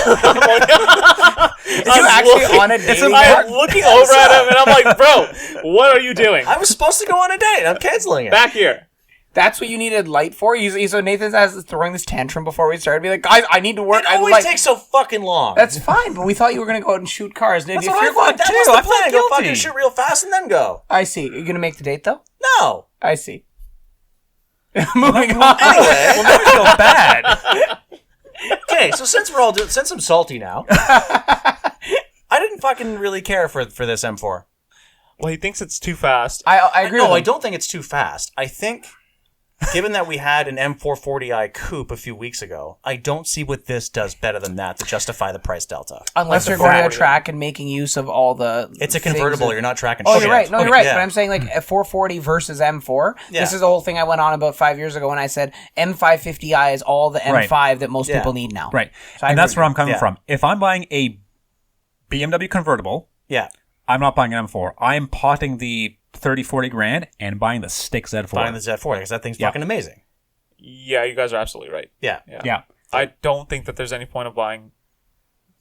S3: you actually on a dating
S4: I'm
S3: app?
S4: looking over at him and I'm like, bro, what are you doing?
S2: I was supposed to go on a date. I'm canceling it.
S4: Back here.
S3: That's what you needed light for? So Nathan's throwing this tantrum before we started. Be like, guys, I need to work.
S2: It
S3: I
S2: always
S3: like.
S2: takes so fucking long.
S3: That's fine, but we thought you were going to go out and shoot cars.
S2: That's
S3: if
S2: what I
S3: you're
S2: thought.
S3: going
S2: That
S3: to,
S2: was the
S3: I
S2: plan.
S3: feel
S2: Go fucking
S3: guilty.
S2: shoot real fast and then go.
S3: I see. You're going to make the date, though?
S2: No.
S3: I see. Moving on.
S2: Anyway.
S1: we'll never feel bad.
S2: Okay, so since I'm salty now, I didn't fucking really care for this M4.
S4: Well, he thinks it's too fast.
S3: I agree
S2: No,
S3: with
S2: I
S3: him.
S2: don't think it's too fast. I think, given that we had an M440i coupe a few weeks ago, I don't see what this does better than that to justify the price delta.
S3: Unless
S4: Like
S3: you're
S4: the
S3: going to a
S4: 440.
S3: track and making use of all the
S2: It's a
S3: things
S2: convertible.
S3: that-
S2: You're not tracking
S3: Oh,
S2: shit.
S3: you're right. No, you're
S2: Okay,
S3: right.
S2: yeah.
S3: But I'm saying like a 440 versus M4.
S2: Yeah.
S3: This is the whole thing I went on about 5 years ago when I said M550i is all the M5
S1: Right.
S3: that most
S2: Yeah.
S3: people need now.
S1: Right.
S3: So I
S1: And that's
S3: agree
S1: where
S3: with
S1: I'm coming
S2: Yeah.
S1: from. If I'm buying a BMW convertible,
S2: Yeah.
S1: I'm not buying an M4. I'm potting the 30-40 grand and buying the stick Z4.
S2: Buying the Z4 because that thing's
S1: Yeah.
S2: fucking amazing.
S4: Yeah, you guys are absolutely right.
S2: Yeah.
S1: Yeah.
S4: I don't think that there's any point of buying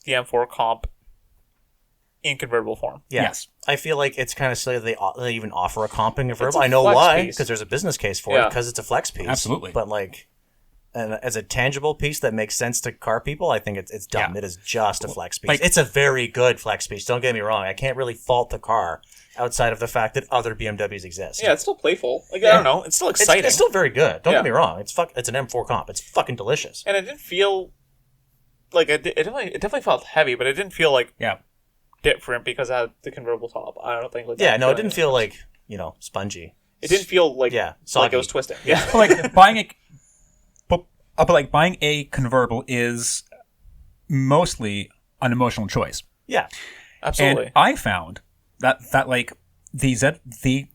S4: the M4 comp in convertible form.
S2: Yeah.
S1: Yes.
S2: I feel like it's kind of silly that they even offer a comp in convertible.
S4: a
S2: I know
S4: flex
S2: why,
S4: piece.
S2: because there's a business case for it,
S4: Yeah.
S2: because it's a flex piece.
S1: Absolutely.
S2: But like, and as a tangible piece that makes sense to car people, I think it's dumb.
S1: Yeah.
S2: It is just a flex piece.
S1: Like-
S2: It's a very good flex piece. Don't get me wrong. I can't really fault the car outside of the fact that other BMWs exist.
S4: Yeah, it's still playful. Like, I don't know. It's still
S2: It's,
S4: exciting.
S2: it's still very good. Don't
S4: Yeah.
S2: get me wrong. It's an M4 comp. It's fucking delicious.
S4: And it didn't feel like it definitely felt heavy, but it didn't feel like
S1: Yeah.
S4: different because it had the convertible top. I don't think. Like
S2: Yeah,
S4: that
S2: no, it
S4: feeling.
S2: didn't feel like, spongy.
S4: It didn't feel like
S2: Yeah,
S4: like
S2: soggy.
S4: it was twisting. Yeah.
S1: But like buying a convertible is mostly an emotional choice.
S2: Yeah.
S4: Absolutely.
S1: And I found that like the stick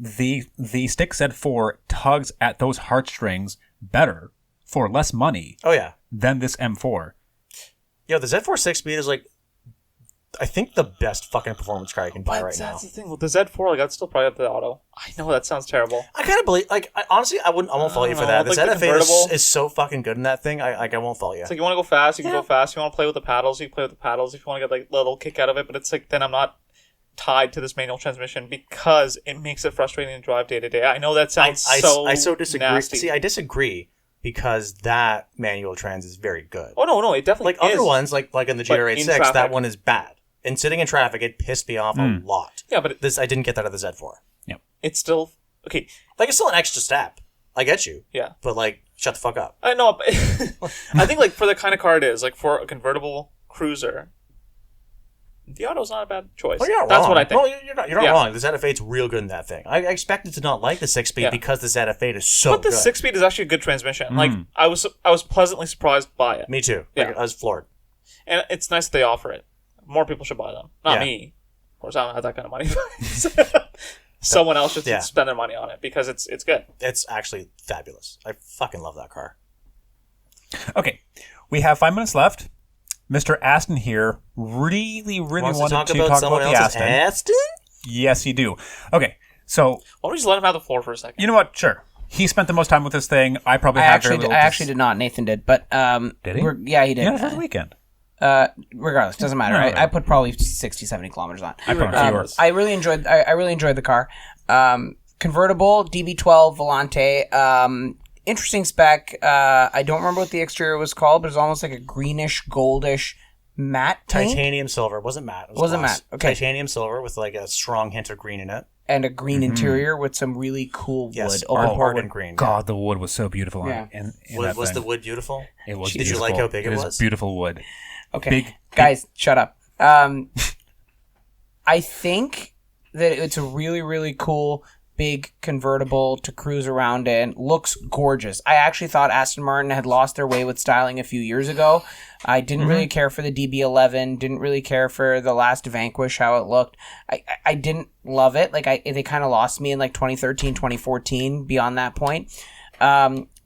S1: Z4 tugs at those heartstrings better for less money
S2: Oh, yeah.
S1: than this M4.
S2: Yo, the Z4 6-speed is like, I think the best fucking performance car you can buy
S4: But
S2: right now.
S4: that's the thing. With the Z4, like, that's still probably up to the auto. I know that sounds terrible.
S2: I kind of believe, honestly, I won't fault you for that. The
S4: like the
S2: ZF8
S4: convertible.
S2: is so fucking good in that thing. I won't fault you.
S4: It's like you want to go fast, you can go fast. You want to play with the paddles, you can play with the paddles. If you want to get like a little kick out of it, but it's like then I'm not tied to this manual transmission because it makes it frustrating to drive day to day. I know that sounds
S2: I so disagree.
S4: nasty.
S2: See, I disagree because that manual trans is very good.
S4: Oh no, it definitely
S2: Like other
S4: is.
S2: ones, like in the
S4: But
S2: GR86,
S4: in
S2: that
S4: traffic.
S2: one is bad. And sitting in traffic, it pissed me off a lot.
S4: Yeah, but
S2: This I didn't get that out of the Z4.
S4: it's still okay.
S2: Like it's still an extra step. I get you.
S4: Yeah,
S2: But like, shut the fuck up.
S4: I know. But I think like for the kind of car it is, like for a convertible cruiser, the auto's not a bad choice.
S2: Oh, you're not
S4: That's
S2: wrong.
S4: what I think.
S2: No, you're not
S4: Yeah.
S2: wrong. The ZF8's real good in that thing. I expected to not like the 6-speed
S4: Yeah.
S2: because the ZF8 is so
S4: But the
S2: good.
S4: 6-speed is actually a good transmission. Like I was pleasantly surprised by it,
S2: Me too.
S4: Yeah.
S2: Like, I was floored.
S4: and it's nice that they offer it. More people should buy them. Not
S2: Yeah.
S4: me. Of course, I don't have that kind of money. Someone else should
S2: Yeah.
S4: spend their money on it because it's good.
S2: It's actually fabulous. I fucking love that car.
S1: Okay, we have 5 minutes left. Mr. Aston here really
S2: Wants
S1: wanted
S2: to
S1: to
S2: talk about
S1: talk
S2: someone
S1: about the
S2: else's
S1: Aston.
S2: Aston?
S1: Yes, you do. Okay, so
S4: Why don't we just let him have the floor for a second?
S1: you know what? Sure. He spent the most time with this thing. I probably
S3: I
S1: had
S3: actually,
S1: very little
S3: I actually did not. Nathan did, but
S1: Did he?
S3: Yeah, he did.
S1: Yeah, for the weekend.
S3: Regardless, doesn't matter.
S1: No,
S3: I put probably 60, 70 kilometers on.
S1: I put fewer.
S3: I really enjoyed the car. Convertible DB12 Volante. Interesting spec. I don't remember what the exterior was called, but it was almost like a greenish, goldish matte paint.
S2: Titanium silver. It wasn't matte. It
S3: Wasn't
S2: gloss.
S3: matte. Okay.
S2: Titanium silver with like a strong hint of green in it.
S3: And a green interior with some really cool
S2: Yes,
S3: wood.
S2: ardent green.
S1: God, the wood was so beautiful.
S3: Yeah.
S1: In
S2: Was
S1: that
S2: the
S1: thing.
S2: wood beautiful?
S1: It was.
S2: Did you
S1: beautiful.
S2: like how big it was?
S1: Beautiful wood.
S3: Okay,
S1: Big-
S3: guys, shut up. I think that it's a really, really cool big convertible to cruise around in. Looks gorgeous. I actually thought Aston Martin had lost their way with styling a few years ago. I didn't really care for the DB11. Didn't really care for the last Vanquish, how it looked. I didn't love it. Like they kind of lost me in like 2013, 2014. Beyond that point.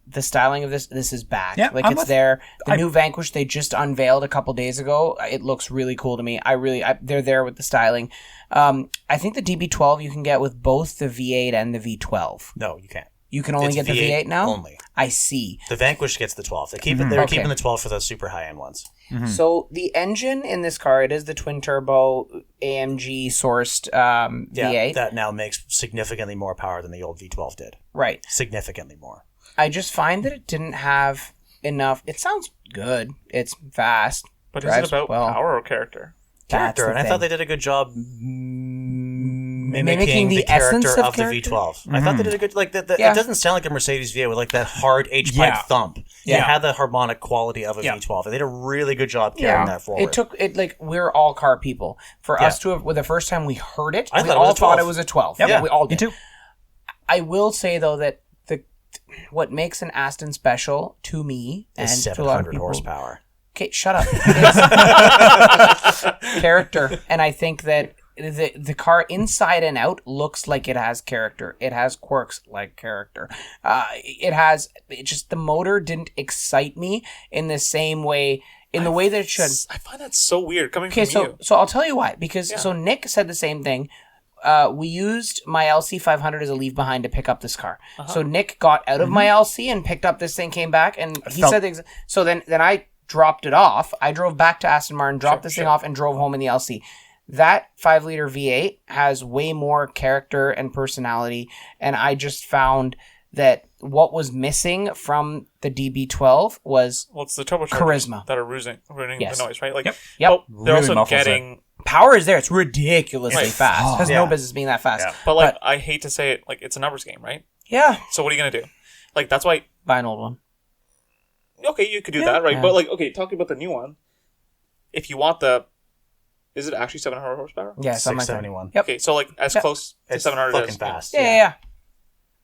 S3: The styling of this is back.
S1: Yeah,
S3: like
S1: I'm
S3: it's
S1: with-
S3: there. The new Vanquish they just unveiled a couple days ago. It looks really cool to me. They're there with the styling. I think the DB12 you can get with both the V8 and the V12.
S2: No, you can't.
S3: You can only
S2: It's
S3: get the V8 now?
S2: only.
S3: I see.
S2: The Vanquish gets the 12. They keep it. They're keeping the 12 for the super high end ones.
S3: So the engine in this car, it is the twin turbo AMG sourced
S2: Yeah,
S3: V8.
S2: that now makes significantly more power than the old V12 did.
S3: Right.
S2: Significantly more.
S3: I just find that it didn't have enough. It sounds good. It's fast.
S4: But is it
S3: drives
S4: about
S3: well.
S4: power or character?
S3: That's
S2: Character,
S3: the
S2: and I
S3: thing.
S2: thought they did a good job mimicking
S3: the
S2: the character
S3: essence of
S2: of the
S3: character?
S2: V12. I thought they did a good
S3: Yeah.
S2: It doesn't sound like a Mercedes V8 with like that hard H pipe
S1: Yeah.
S2: thump.
S3: Yeah.
S2: It had the harmonic quality of a
S1: Yeah.
S2: V12. They did a really good job carrying that forward.
S3: It took it like we're all car people. For us to have, well, the first time we heard it,
S2: I
S3: we
S2: thought it was
S3: all
S2: a
S3: thought
S2: 12.
S3: it was a 12.
S2: Yep.
S3: Yeah, we all
S1: Me
S3: did.
S1: too.
S3: I will say though that what makes an Aston special to me and
S2: It's
S3: to a lot of
S2: 700
S3: people,
S2: horsepower.
S3: Okay, shut up. It's character, and I think that the car inside and out looks like it has character. It has quirks like character. The motor didn't excite me in the same way, in the way that it should.
S4: I find that so weird coming
S3: Okay,
S4: from you.
S3: so I'll tell you why. Because so Nick said the same thing. We used my LC 500 as a leave behind to pick up this car. So Nick got out of my LC and picked up this thing, came back, and he said so. Then I dropped it off. I drove back to Aston Martin, dropped this thing off, and drove home in the LC. That 5-liter V8 has way more character and personality, and I just found that what was missing from the DB12 was
S4: Well, it's the turbochargers
S3: charisma.
S4: that are ruining
S3: Yes.
S4: the noise, right? Like,
S1: Yep.
S3: Yep.
S4: but they're
S1: Really
S4: also
S1: muffles it.
S4: getting.
S3: Power is there. It's ridiculously
S4: Right.
S3: fast. It has no
S2: Yeah.
S3: business being that fast.
S1: Yeah.
S4: But like, I hate to say it, like it's a numbers game, right?
S3: Yeah.
S4: So what are you gonna do? Like that's why.
S3: Buy an old one.
S4: Okay, you could do that, right?
S3: Yeah.
S4: But like, okay, talking about the new one, if you want the, is it actually 700 horsepower?
S3: Yeah, something like that.
S2: 671.
S3: Yep.
S4: Okay, so like as
S3: Yep.
S4: close to
S2: It's
S4: 700
S2: fucking
S4: as
S2: fast.
S3: Yeah.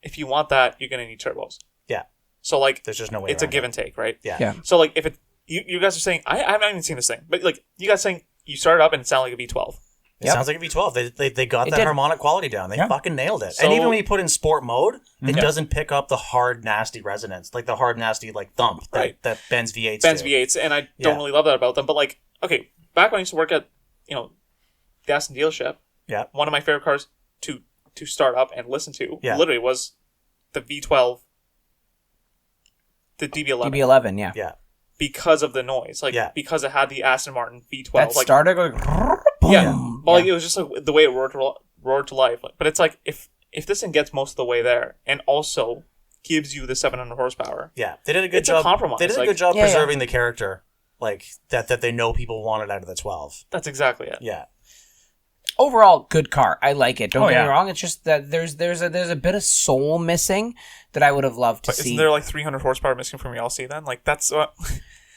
S4: if you want that, you're gonna need turbos.
S2: Yeah.
S4: So like,
S2: There's just no way
S4: it's a
S2: around
S4: give
S2: it.
S4: and take, right?
S2: Yeah.
S3: Yeah.
S4: So like, if it, you guys are saying, I haven't even seen this thing, but like, you guys saying you started up and it sounded like a V12.
S2: It
S3: Yep.
S2: sounds like a V12. They got
S3: It
S2: that
S3: did.
S2: harmonic quality down. They
S1: Yeah.
S2: fucking nailed it.
S4: So-
S2: and even when you put in sport mode, it doesn't pick up the hard, nasty resonance, like the hard, nasty like thump that,
S4: Right.
S2: that Benz V8s
S4: Benz
S2: do.
S4: V8s, and I
S2: Yeah.
S4: don't really love that about them. But like, okay, back when I used to work at, the Aston dealership,
S2: Yeah.
S4: one of my favorite cars to start up and listen to,
S2: Yeah.
S4: literally was the V12, the DB11,
S3: DB11, yeah.
S2: Yeah.
S4: because of the noise, like
S2: Yeah.
S4: because it had the Aston Martin V12,
S3: That
S4: like
S3: started going.
S4: yeah,
S3: boom.
S4: well, like, it was just like the way it roared to life. Like, but it's like if this thing gets most of the way there and also gives you the 700 horsepower,
S2: Yeah. They did a good
S4: It's a
S2: job.
S4: compromise,
S2: They did a
S4: like-
S2: good job
S3: Yeah, yeah.
S2: preserving the character, like that they know people wanted out of the 12.
S4: that's exactly it.
S2: Yeah.
S3: Overall, good car. I like it. Don't
S1: Oh,
S3: get
S1: yeah.
S3: me wrong. It's just that there's a bit of soul missing that I would have loved to
S4: But
S3: see.
S4: isn't there like 300 horsepower missing from your LC then? Like that's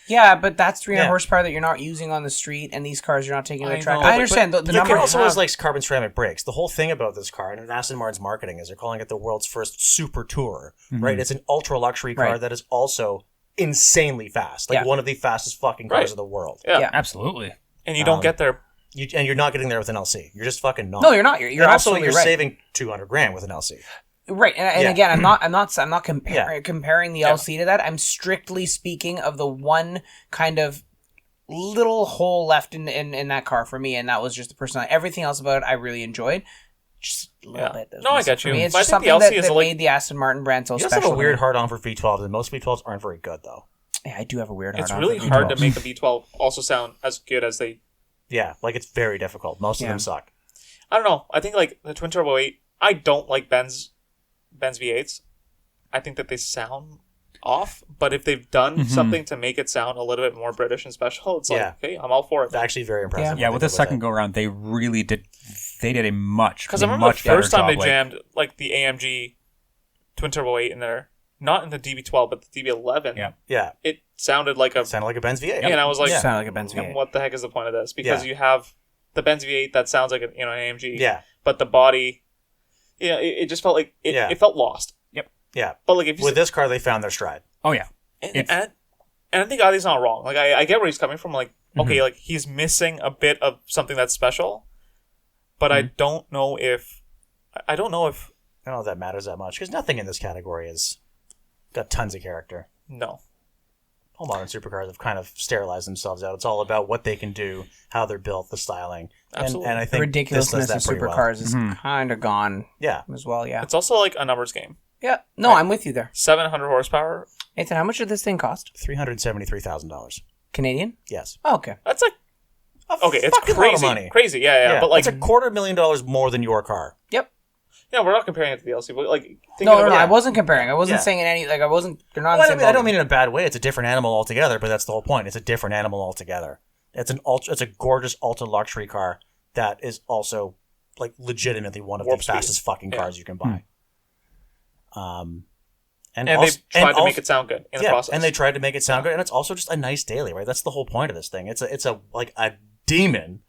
S3: Yeah, but that's 300
S2: Yeah.
S3: horsepower that you're not using on the street, and these cars you're not taking to
S4: I
S3: the track.
S4: know,
S3: I
S4: but-
S3: understand the
S2: You
S3: number.
S2: can also use like carbon ceramic brakes. The whole thing about this car and Aston Martin's marketing is they're calling it the world's first super tourer, right? It's an ultra luxury car
S3: Right.
S2: that is also insanely fast, like
S3: Yeah.
S2: one of the fastest fucking cars
S4: Right.
S2: of the world.
S4: yeah.
S3: Yeah.
S1: Absolutely.
S4: And you don't get there.
S2: And you're not getting there with an LC. You're just fucking not.
S3: No, you're not. You're
S2: And also
S3: absolutely
S2: you're
S3: right.
S2: saving $200,000 with an LC.
S3: Right, and
S2: Yeah.
S3: again, I'm not
S2: Yeah.
S3: comparing the LC to that. I'm strictly speaking of the one kind of little hole left in that car for me, and that was just the personality. Everything else about it, I really enjoyed. Just a little
S4: Yeah.
S3: bit. that was
S4: No, I
S3: missing
S4: get
S3: for
S4: you.
S3: me. It's
S4: But I
S3: just
S4: think the
S3: something
S4: LC
S3: that
S4: is like-
S3: made the Aston Martin brand so
S2: You just
S3: special.
S2: have a
S3: to
S2: weird
S3: me.
S2: hard on for V12s, and most V12s aren't very good though.
S3: Yeah, I do have a weird hard
S4: It's
S3: on
S4: really
S3: for
S4: hard to
S3: V12s.
S4: make a V12 also sound as good as they.
S2: Yeah, like it's very difficult. Most of them suck.
S4: I don't know. I think like the twin turbo 8. I don't like Benz V8s. I think that they sound off. But if they've done something to make it sound a little bit more British and special, it's like, okay, I'm all for it.
S2: It's actually very impressive.
S1: Yeah, with the second go around, they really did. They did a much
S4: Because I remember
S1: much
S4: the first
S1: better
S4: time they
S1: job,
S4: jammed like the AMG twin turbo 8 in there, not in the DB12 but the DB11.
S1: Yeah.
S2: Yeah.
S4: It sounded like a.
S2: Sounded like a Benz V8.
S4: And I was like,
S3: Sound like a Benz V8.
S4: what the heck is the point of this? Because you have the Benz V8 that sounds like an AMG.
S2: Yeah.
S4: But the body, it just felt like it felt lost.
S2: Yeah.
S4: But like if you
S2: With this car, they found their stride.
S1: Oh yeah.
S4: and I think Adi's not wrong. Like I get where he's coming from. Like okay, like he's missing a bit of something that's special, but I don't know if
S2: I don't know if that matters that much because nothing in this category has got tons of character.
S4: no.
S2: All modern supercars have kind of sterilized themselves out. It's all about what they can do, how they're built, the styling.
S4: Absolutely.
S2: And I
S3: The
S2: think
S3: ridiculousness
S2: this
S3: of
S2: does that pretty well.
S3: supercars is kind of gone
S2: Yeah.
S3: as well, yeah.
S4: It's also like a numbers game.
S3: Yeah, no, I'm with you there.
S4: 700 horsepower.
S3: Nathan, how much did this thing cost?
S2: $373,000.
S3: Canadian?
S2: Yes.
S3: Oh, okay.
S4: That's like okay. It's
S2: fucking lot of
S4: crazy.
S2: money.
S4: Crazy. Yeah. But like,
S2: it's $250,000 more than your car.
S3: Yep.
S4: yeah, we're not comparing it to the LC, but like thinking
S3: No,
S4: about
S3: I wasn't comparing. I wasn't
S2: Yeah.
S3: saying in any, like, I wasn't, they're not in the
S2: Well,
S3: same
S2: I don't
S3: ballgame.
S2: mean in a bad way. It's a different animal altogether, but that's the whole point. It's a different animal altogether. It's it's a gorgeous ultra luxury car that is also like legitimately one of
S4: Warp
S2: the
S4: speed.
S2: fastest fucking cars you can buy. And
S4: And
S2: also,
S4: they tried to make it sound good in the process.
S2: and they tried to make it sound good, and it's also just a nice daily, right? That's the whole point of this thing. It's a like a demon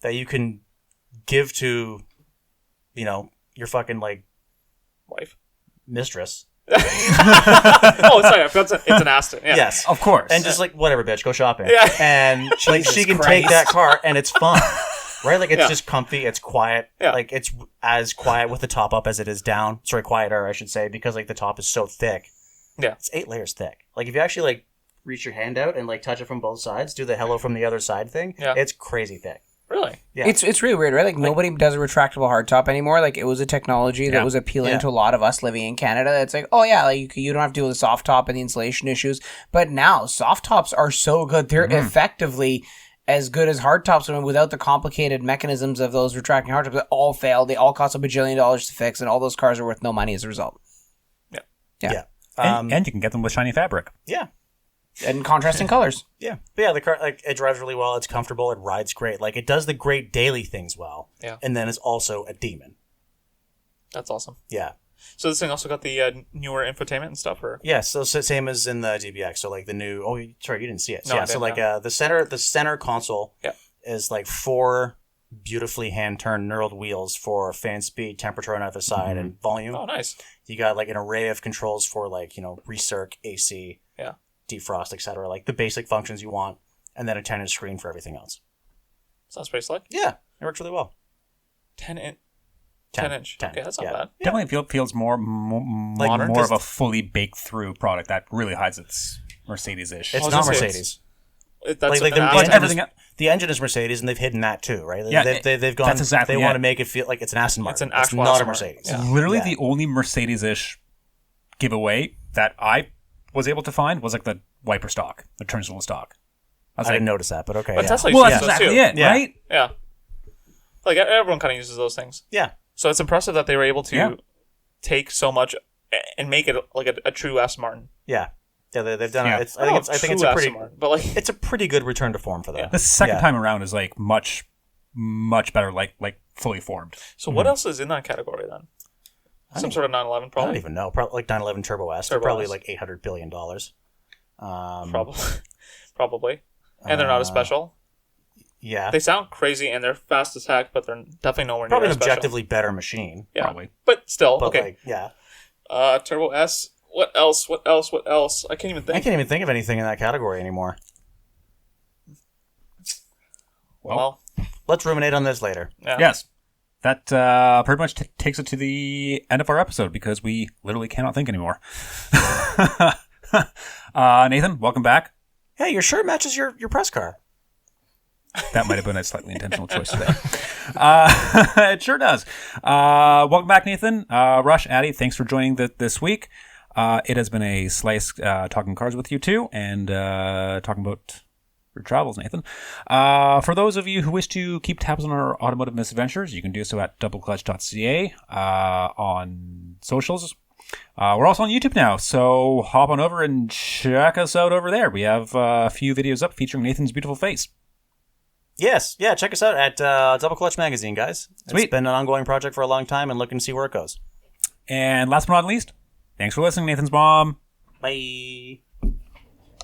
S2: that you can give to, your fucking like
S4: wife.
S2: mistress.
S4: Oh, sorry, I forgot it's an Aston. Yeah.
S2: Yes,
S1: Of course.
S2: and just like whatever, bitch, go shopping.
S4: Yeah.
S2: And she can take that car, and it's fun, right? Like it's just comfy, it's quiet.
S4: Yeah.
S2: Like it's as quiet with the top up as it is down. Sorry, quieter, I should say, because like the top is so thick.
S4: Yeah.
S2: It's 8 layers thick. Like if you actually like reach your hand out and like touch it from both sides, do the hello from the other side thing.
S4: Yeah.
S2: It's crazy thick.
S4: Really?
S2: Yeah.
S3: It's really weird, right? Like nobody does a retractable hardtop anymore. Like it was a technology that was appealing to a lot of us living in Canada. It's like, oh yeah, like you don't have to deal with the soft top and the insulation issues. But now soft tops are so good; they're effectively as good as hard tops. I mean, without the complicated mechanisms of those retracting hard tops that all fail. They all cost $1 bajillion to fix, and all those cars are worth no money as a result.
S2: Yeah.
S1: and you can get them with shiny fabric.
S2: Yeah.
S3: And contrasting colors.
S2: Yeah. But yeah, the car, like, it drives really well. It's comfortable. It rides great. Like, it does the great daily things well.
S4: Yeah.
S2: And then it's also a demon.
S4: That's awesome.
S2: Yeah.
S4: So this thing also got the newer infotainment and stuff, or
S2: Yeah, so same as in the DBX. So like the new. Oh, sorry, you didn't see it. So,
S4: No, I
S2: yeah, so
S4: didn't,
S2: like
S4: no.
S2: the center console is like 4 beautifully hand turned knurled wheels for fan speed, temperature on either side, and volume.
S4: oh, nice.
S2: You got like an array of controls for like recirc, AC,
S4: Yeah.
S2: defrost, etc. Like the basic functions you want, and then a 10-inch screen for everything else.
S4: Sounds pretty slick.
S2: Yeah, it works really well.
S4: 10 inch.
S2: 10,
S4: 10 inch.
S2: 10,
S4: Okay, that's not
S2: yeah.
S4: bad.
S1: Definitely feels more
S4: Modern?
S1: more of a fully baked through product that really hides its Mercedes-ish.
S2: It's
S4: was
S2: not
S4: gonna say
S2: Mercedes.
S4: That's
S2: Like
S4: an
S2: the,
S4: Aston.
S1: everything else-
S2: the engine is Mercedes, and they've hidden that too, right?
S1: Yeah,
S2: they've gone.
S1: that's exactly
S2: They
S1: it.
S2: want to make it feel like it's an Aston Martin.
S4: an actual
S2: not a
S4: Aston Martin.
S2: Mercedes.
S4: Yeah.
S1: Literally
S2: Yeah.
S1: the only Mercedes-ish giveaway that I was able to find was like the wiper stock, the turn-signal stock. I was
S2: I
S1: like,
S2: didn't notice that, but okay.
S4: But
S2: yeah.
S4: Tesla
S1: well,
S4: uses
S1: that's
S4: those
S1: exactly
S4: too.
S1: it,
S2: Yeah.
S1: right?
S4: Yeah. Like everyone kind of uses those things.
S2: Yeah.
S4: So it's impressive that they were able to
S1: Yeah.
S4: take so much and make it like a true Aston Martin.
S2: Yeah. Yeah, they've done
S1: Yeah.
S2: it. I think it's a pretty.
S4: Aston Martin, but like
S2: It's a pretty good return to form for them.
S1: The second
S2: Yeah.
S1: time around is like much better, like fully formed.
S4: so what else is in that category then? Some sort of 911
S2: I don't
S4: probably.
S2: even know. Probably like 911 Turbo S. They're
S4: Turbo
S2: probably
S4: S.
S2: like $800 billion.
S4: Probably. Probably. And they're not as special.
S2: Yeah.
S4: They sound crazy and they're fast as heck, but they're definitely nowhere near
S2: Probably
S4: as
S2: an
S4: special.
S2: objectively better machine.
S4: Yeah.
S1: Probably.
S4: But still,
S2: But
S4: okay.
S2: like, yeah.
S4: Turbo S. What else? What else? What else? I can't even
S2: I
S4: think.
S2: can't even think of anything in that category anymore.
S4: Well,
S2: Let's ruminate on this later.
S4: yeah.
S1: Yes. That pretty much takes it to the end of our episode because we literally cannot think anymore. Nathan, welcome back.
S2: Hey, your shirt matches your press car.
S1: That might have been a slightly intentional choice today. It sure does. Welcome back, Nathan. Rush, Addy, thanks for joining this week. It has been a slice talking cars with you too, and talking about your travels, Nathan. For those of you who wish to keep tabs on our automotive misadventures, you can do so at doubleclutch.ca on socials. We're also on YouTube now, so hop on over and check us out over there. We have a few videos up featuring Nathan's beautiful face.
S2: Yes, yeah, check us out at Double Clutch Magazine, guys.
S1: Sweet.
S2: It's been an ongoing project for a long time and looking to see where it goes.
S1: And last but not least, thanks for listening, Nathan's mom.
S2: Bye.